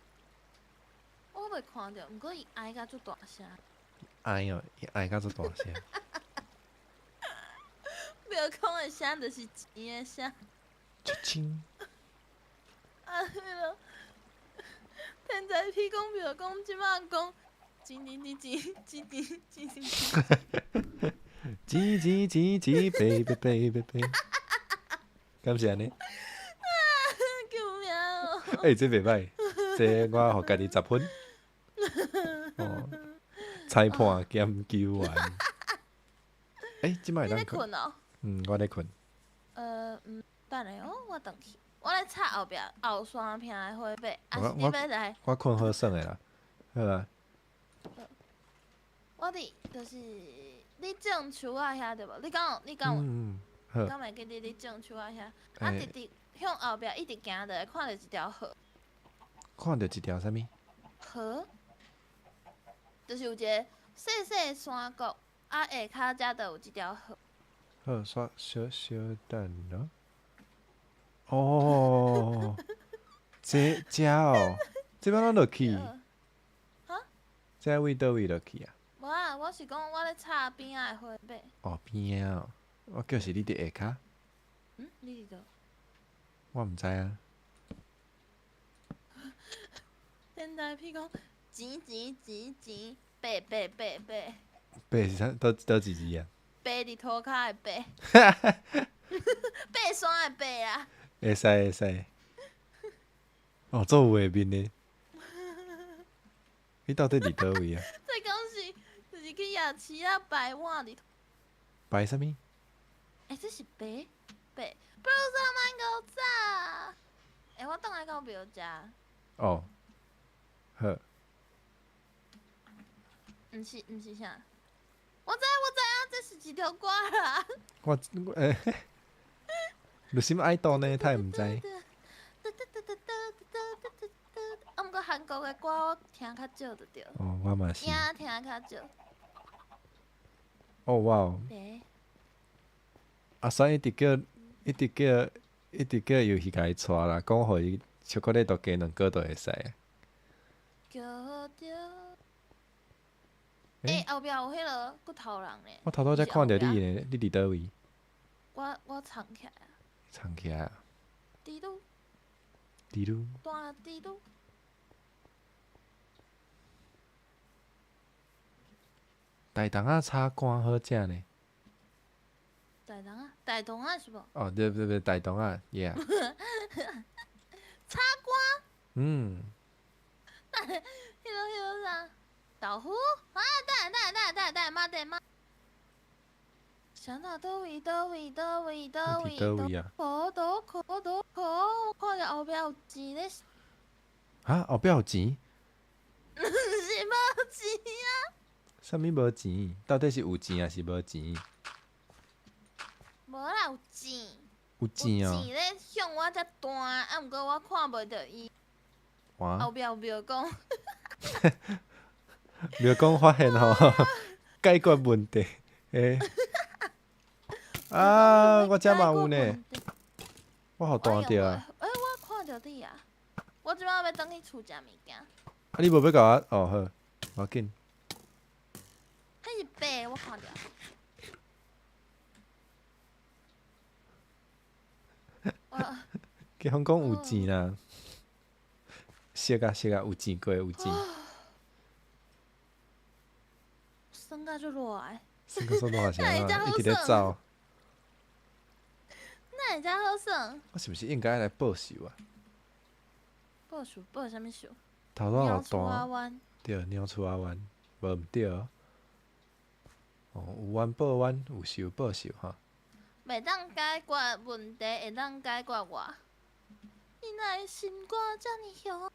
我袂看着，毋过伊哀甲足大声。哀哦，伊哀甲足大声。庙公的声就是钱的声。亲。啊，迄落天才批讲庙公即摆讲，钱，敢是安尼？救命哦！这袂歹，这我互家己10分。裁判兼球员。即摆会当困哦？我咧困。等下哦，我转去。我咧插后壁后山坪的花白，还是你要来？我困好耍的啦，好啊。我伫就是你种树仔遐对无？你敢有？好。敢会记得你种树仔遐？啊，直直向后壁一直行，就会看到一条河。看到一条啥物？河，就是有一个细细的山谷，啊下骹才就有一条河。好，小等咯。哦，这哦，这摆哪落去？哈？这位倒位落去啊？无啊，我是讲我咧插边仔的花白。边仔哦，我叫是你伫下骹。你伫倒？我毋知啊。现在譬如讲钱，白。白是啥？倒一字啊？白伫涂骹的白。爬山的爬啊！会使。做有画面呢。你到底伫倒位啊？这讲是就是去夜市啊摆碗伫。摆啥物？这是白。不如上曼狗炸。我倒来到庙食。好。毋是啥？我知影，这是一条歌啦。有啥物爱豆呢？他也毋知。毋过韩国的歌我听较少就对。我嘛是。听较少。哇哦。所以一直叫游戏甲伊带啦，讲互伊巧克力都加2个都会使啊。叫着。后壁有迄落骨头人呢。我头拄才看着你呢，你伫倒位？我藏起来啊。藏起来啊？滴噜。大滴噜。大肠仔炒肝好食呢。大肠仔是无？对，大肠仔 ，yeah。炒肝。迄个啥？豆腐啊！等妈等妈。想到倒位，啊？可多，我看到后壁有钱咧。啊，后壁有钱？是无钱啊？啥物无钱？到底是有钱还是无钱？无啦，有钱。有钱哦。咧向我遮弹，啊，毋过我看袂到伊。后壁有庙公。庙公发现吼，解决问题。啊，我遮嘛有呢。我好弹着啊！我看着你啊！我即摆要转去厝食物件。啊，你无要甲我？哦好，无要紧。迄是白，我看着。去香港有钱啦，熟啊，有钱过有钱。酸甲足热诶！酸甲足热是安怎？一直咧走。哪会遮好耍？我是毋是应该来报仇啊？报仇？报啥物仇？头拄有出阿湾。对，鸟出阿湾，无毋对哦。有冤报冤，有仇报仇哈。袂当解决问题，会当解决我。你哪会心肝遮尔凶？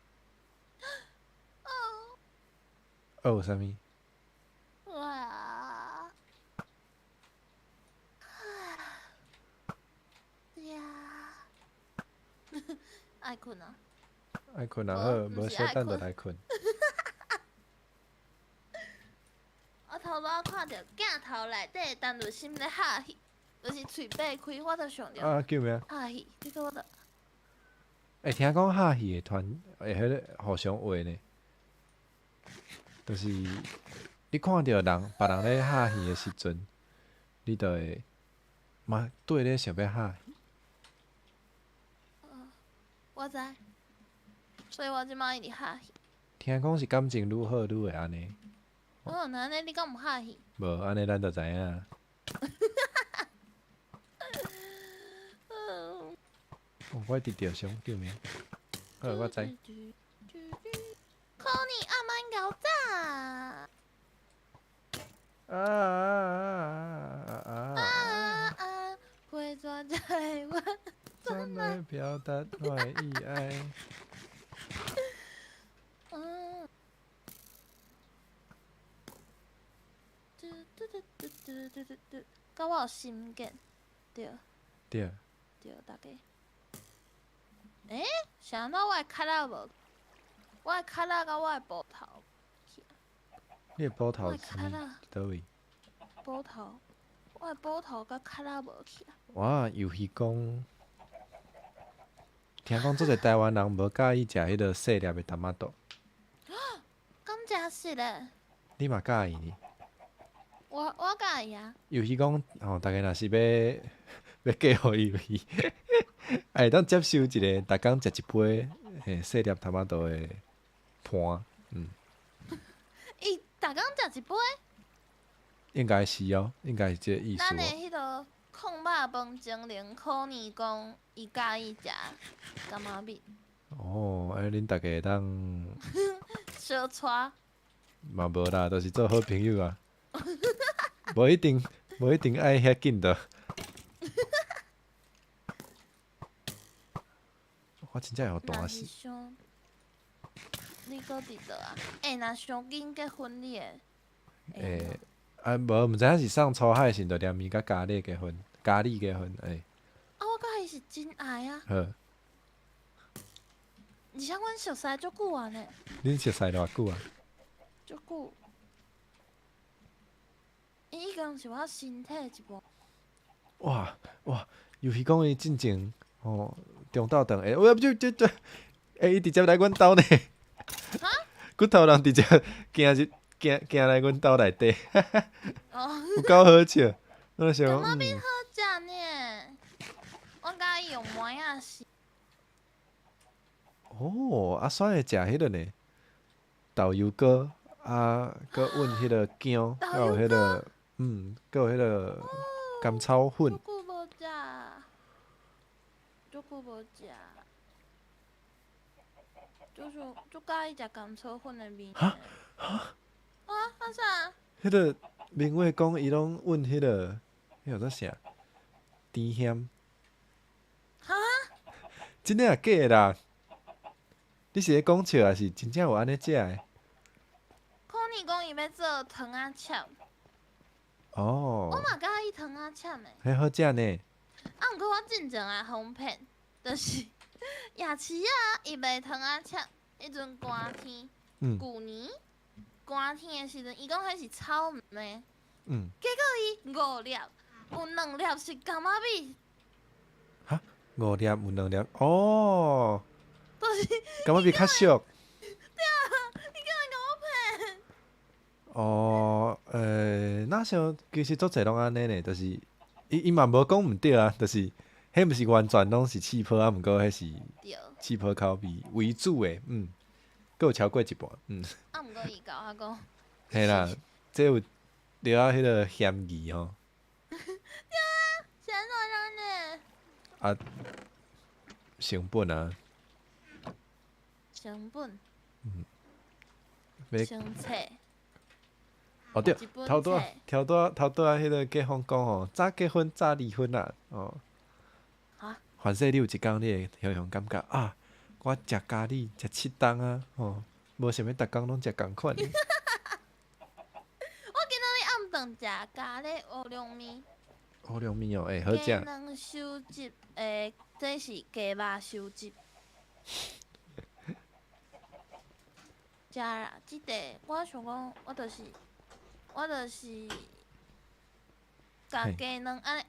有啥物？哇！呀！爱困啊！爱困也好，无小等就来困。我头拄仔看着镜头内底陈如心咧哈戏，就是喙擘开，我就想着。啊，叫咩？哈戏，结果我就。听讲哈戏的团会迄个互相话呢，就是你看着人别人咧哈戏的时阵，你就会嘛对咧想要哈戏。我知，所以我即摆一直哈戏。听讲是感情愈好愈会安尼。那安尼你敢毋哈戏？无安尼，咱就知影。我伫着上叫咩？好，我知。可你阿慢搞炸！会转台湾，转来表达我意爱。甲我有心结，对。对。对，大家。想到我的脚仔无？我的脚仔甲我的步头。你的步头是倒位？步头，我的步头甲脚仔无去啊。哇，游戏讲，听讲做侪台湾人无介意食迄个细粒的冬仔豆。敢真实咧？你嘛介意呢？我介意啊。游戏讲，吼，大家若是要嫁互伊，会当接受一个，逐工食一杯细粒冬仔豆的盘，伊逐工食一杯？应该是哦，应该是这个意思咱的迄个控肉饭精灵可尼讲，伊介意食干妈米。哦，恁大家会当小撮。嘛无啦，都是做好朋友啊。无一定爱遐紧的。我真正会大死。你搁伫倒啊？若伤紧结婚你会？无毋知影是送楚海是着念伊甲咖喱结婚，咖喱结婚我甲伊是真爱啊。好。而且阮熟识足久啊呢。恁熟识偌久啊？足久。伊已经是我身体一部。哇！尤其讲伊进前中昼顿我就伊直接来阮兜呢。骨头人直接行来阮兜内底。有够好笑。我想。干妈米好食呢。我甲伊用糜仔是。选会食迄个呢？豆油糕搁混迄个姜，还有迄个搁有迄个甘草粉。足久无食，足介意食甘草粉的面。啊啥？迄个明月讲伊拢问迄个，迄个做啥？甜咸？哈？真诶啊假诶啦？你是咧讲笑还是真正有安尼食诶？可能讲伊要做糖仔签，我哦，嘛介意糖仔签诶。迄好食呢。啊，毋过我进前啊风片，就是夜市啊，伊卖糖仔签，迄阵寒天，旧年寒天诶时阵，伊讲迄是草莓，结果伊5粒，有2粒是柑仔米，哈，5粒有2粒，哦，就是柑仔米较俗。对啊，你竟然甲我骗！哦，那像其实足侪拢安尼呢，就是伊嘛无讲毋对啊，就是迄毋是完全拢是气泡啊，毋过迄是气泡口味为主诶，佫有超过一半，啊，毋过伊甲我讲，嘿啦，这有了啊迄个嫌疑吼。对啊，是安怎样呢？啊，成本啊，成本，要成册，哦对，一本头拄册仔迄个结婚讲吼，早结婚早离婚啊，哦，哈，凡说你有一工你会常常感觉啊，我食咖喱食七档啊，吼，无想要逐工拢食共款的。我今仔日暗顿食咖喱乌龙面，乌龙面哦，好鸡食。卵收汁，这是鸡肉收汁。食啦，即个我想讲，我就是甲鸡卵安尼，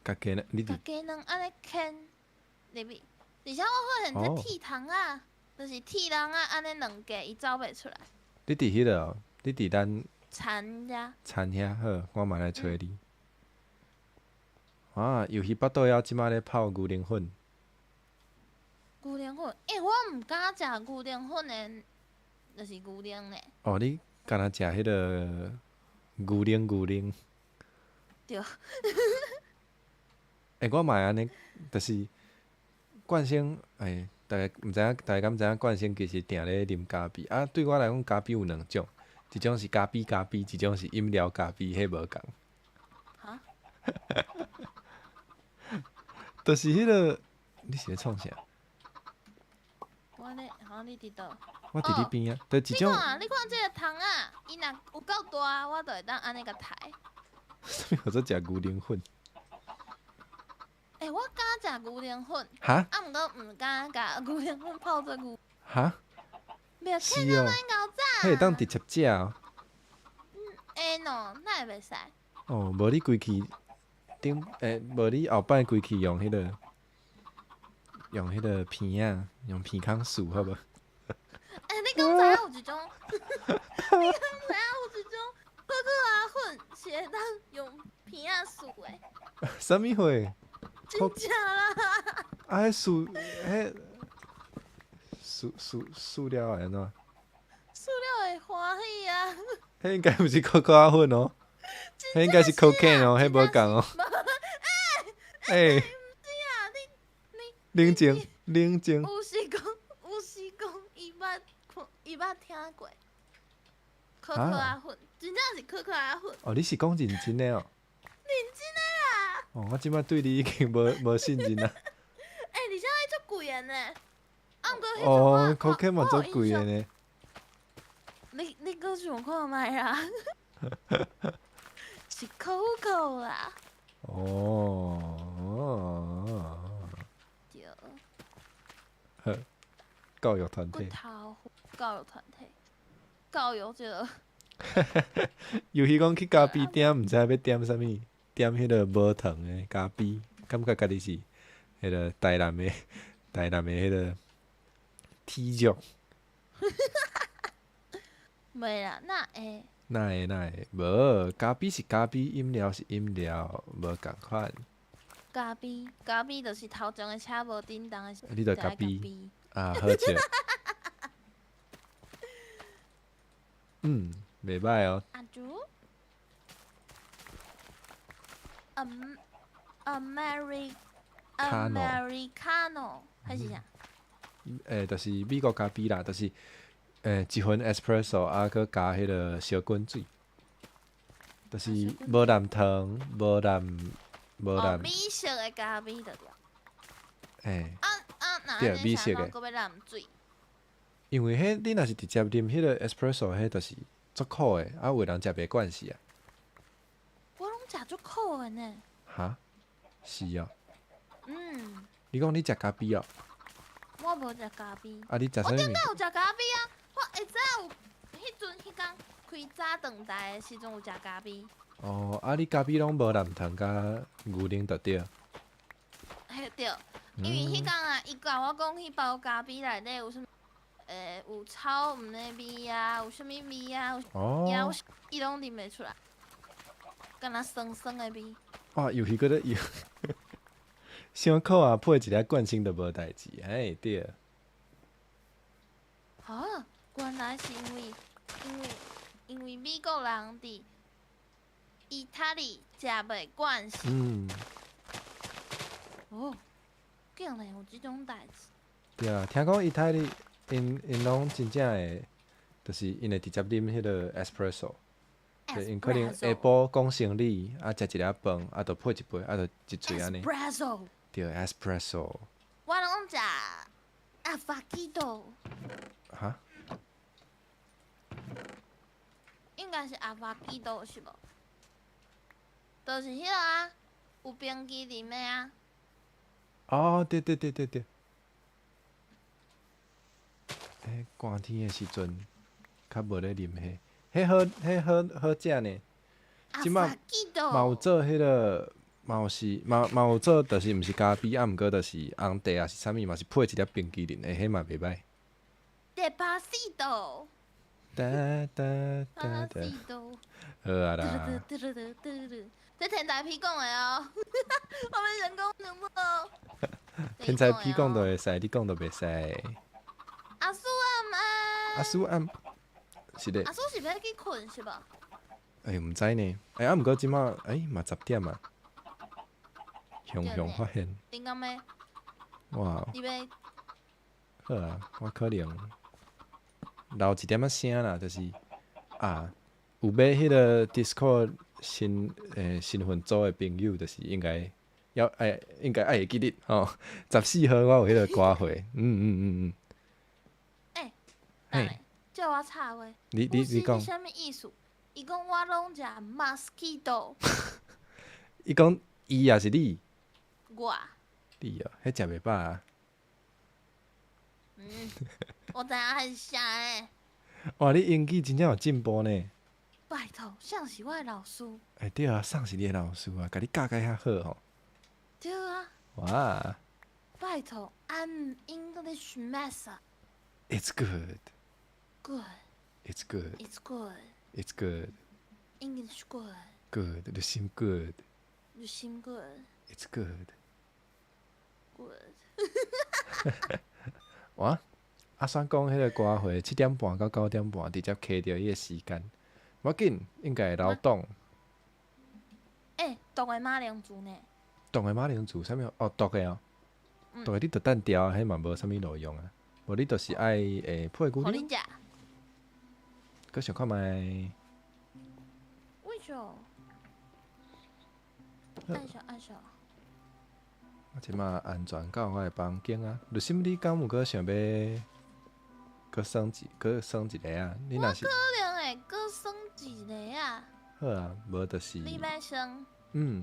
甲鸡呢？你甲伫鸡卵安尼啃入去，而且我发现这铁糖啊，就是铁人啊，安尼2家伊走袂出来。你伫迄个哦，你伫咱田遮。田遐好，我嘛来找你。啊，游戏北岛遐即摆咧泡牛奶粉。牛奶粉，我毋敢食牛奶粉的，就是牛奶呢。哦，你敢若食迄个牛奶？对。我嘛会安尼，就是冠生，大家毋知影，大家敢知影冠生其实定咧啉咖啡啊？对我来讲，咖啡有2种，一种是咖啡，一种是饮料咖啡，迄无共。哈？就是迄个，你是咧创啥？我咧，你伫倒？我伫你边啊，就一种。你看这个糖啊，伊若有够大，我就会当安尼甲抬。啥物叫做食牛奶粉？我敢食牛奶粉，哈？啊，毋过毋敢甲牛奶粉泡做牛。哈？袂是哦，听到咱搞早。迄会当直接食哦。喏，那会袂使。哦，无你规气无你后摆规气用迄个片仔，用片康素好无？你敢知影有一种？你敢知影有一种可可啊粉是会当用片仔素的？啥物货？真正啦！啊，迄塑料的安怎？塑料会欢喜啊！迄应该毋是可可啊粉哦，迄应该是 cocaine 哦，迄无共哦。毋是啊，冷静。有时讲，伊捌听过可可啊粉，真正是可可啊粉。哦，你是讲认真的哦？认真的啦！哦，我即摆对你已经无信任啊。而且迄足贵的呢。啊，毋过迄哦种，cocaine 嘛足贵的呢。你搁想看觅啦？是 Coco 啦。哦。对。好，教育团体。骨头教育团体，教育这个。尤其讲去咖啡店，毋知要点啥物，点迄个无糖的咖啡，感觉家己是迄个台南的迄个体育。袂啦，那会。哪会？无咖啡是咖啡，饮料是饮料，无共款。咖啡就是头前的车无叮当的时候。你着咖啡啊，好笑。袂歹哦。阿朱，Americano 还是啥？就是美国咖啡啦，就是一份 espresso 啊，佮加迄个小滚水，就是无含糖，无含美式的咖啡就对。诶，那对，安尼啥拢搁要含水？因为迄你若是直接啉迄个 espresso，迄就是足苦诶，啊，有人食袂惯是啊。我拢食足苦诶呢。哈？是哦。嗯。你讲你食咖啡哦？我无食咖啡。啊，你食啥物？我顶摆有食咖啡啊！我会知有迄阵迄工开早顿台诶时阵有食咖啡。哦，啊，你咖啡拢无含糖甲牛奶就对。嘿对，因为迄工啊，伊甲我讲，迄包咖啡内底有啥物？有草毋的味啊，有啥物味啊？有伊拢啉袂出来，敢若酸酸的味。哇，游戏搁咧游，伤苦啊！配一个惯性都无代志，哎对。啊，原来是因为美国人伫意大利食袂惯势。哦，竟然有即种代志。对啊，听讲意大利因拢真正诶，就是因会直接啉迄个 espresso。对，因可能下晡讲生理，啊食一粒饭，啊就配一杯，啊就一喙安尼。对 espresso。我拢食阿法基多。哈？应该是阿法基多是无？就是迄个啊，有冰淇淋的啊。哦，对。寒天诶时阵，较无咧啉迄。迄好食呢。即摆嘛有做迄个，嘛有做，就是毋是咖啡，啊毋过就是红茶啊是啥物，嘛是配一粒冰淇淋的，迄嘛袂歹。Despacito。好啊啦。这天才批讲的哦，我们人工能不能？天才批讲就会使，你讲就袂使。阿苏暗。阿苏暗。是咧。阿苏是要去困是无？毋知呢。啊毋过即马嘛10点啊。发现。顶到咩？哇。你要？好啊，我可能留一点仔声啦，就是有买迄个 Discord 身份组的朋友，就是应该会记得吼。14号我有迄个歌会。嘿，叫我插话。你讲。啥物意思？伊讲我拢食 mosquito。伊讲伊也是你。我。你哦，迄食袂饱啊。我知影还是啥诶。哇，你英语真正有进步呢。拜托，上是我的老师。对啊，上是你的老师啊，甲你教较好吼。对啊。哇。拜托 ，I'm English master. It's good. Good. It's good. It's good. It's good. English good. Good. You seem good. You seem good. It's good. Good. 哇，阿选讲迄个歌会7点半到9点半，直接卡着伊个时间。无要紧，应该会流动。读的马铃薯呢？读的马铃薯啥物？哦，读的哦。读的你着等调，迄嘛无啥物路用啊。无你就是爱配牛奶。佮想看觅。为什么？按手。我即马安全到我的房间啊！就心你敢有搁想要搁升一个啊？你若是我可能会搁升一个啊。好啊，无就是。你要升？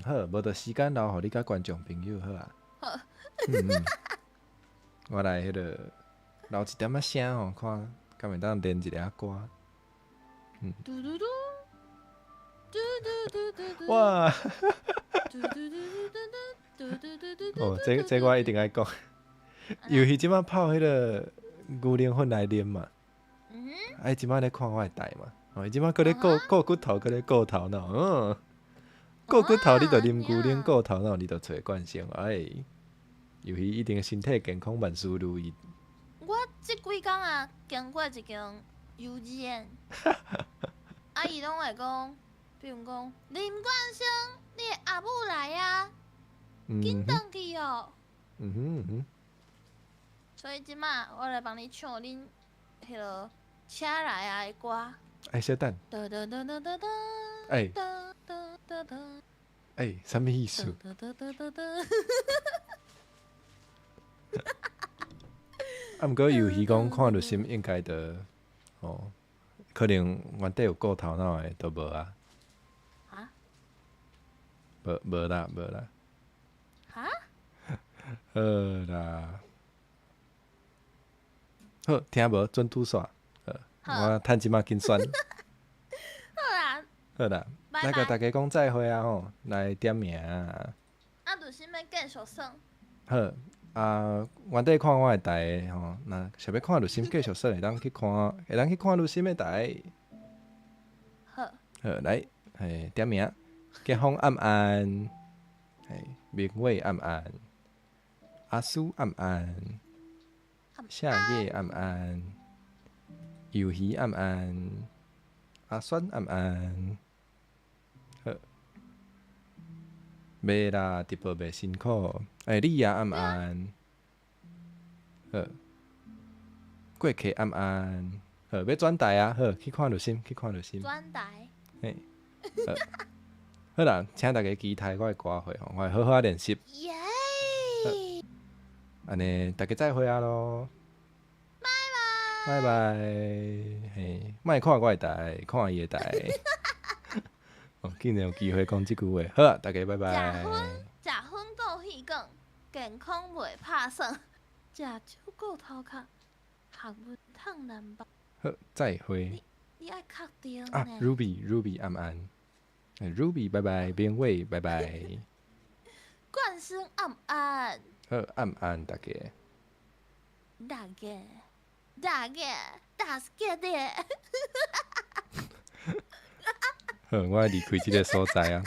好，无就时间留互你甲观众朋友好啊。好。我来迄个留一点仔声吼，看敢会当练一个歌。嘟嘟嘟，嘟嘟嘟嘟嘟。哇！嘟嘟嘟嘟嘟嘟嘟嘟嘟。哦，这我一定爱讲。尤其即摆泡迄个牛奶粉来啉嘛。即摆咧看我的台嘛。伊即摆搁咧顾骨头，搁咧顾头脑。顾骨头你着啉牛奶，顾头脑你着找惯性。尤其一定身体健康，万事如意。我即几工啊，经过一间幼稚园，阿姨拢会讲，比如讲林冠生，你的阿母来啊，紧转去哦。所以即马我来帮你唱恁迄个车来啊的歌。小等，哎啥物意思？啊，毋过游戏讲看着心应该的哦，可能原底有顾头脑的都无啊。啊？无啦。哈？好啦，好听无？准拄煞。我趁即马紧选。好啦，来甲大家讲再会啊吼，来点名啊。啊，就是要继续算。好啊，原底看我的台吼，若想要看录心继续说，会当去看录心的台。好，来，点名，吉峰暗暗，明伟暗暗，阿苏暗暗，夏夜暗暗，游戏暗暗，阿酸暗暗。好，袂啦，直播袂辛苦。你也暗暗。好，过客暗暗。好，要转台啊！好，去看录心。转台。嘿，好啦，请大家期待我的歌会吼，我会好好练习。耶！安尼，大家再会啊咯！拜拜。嘿，莫看我的台，看伊的台。竟然有机会讲即句话，好啊，大家拜拜。食薰够气讲，健康袂拍算。食酒够头壳，学问通难办。好，再会。你爱确定啊 ，Ruby 暗暗，Ruby 拜拜，边位拜拜。冠生暗暗。好，暗暗大家。大家助けて。好，我离开这个所在啊。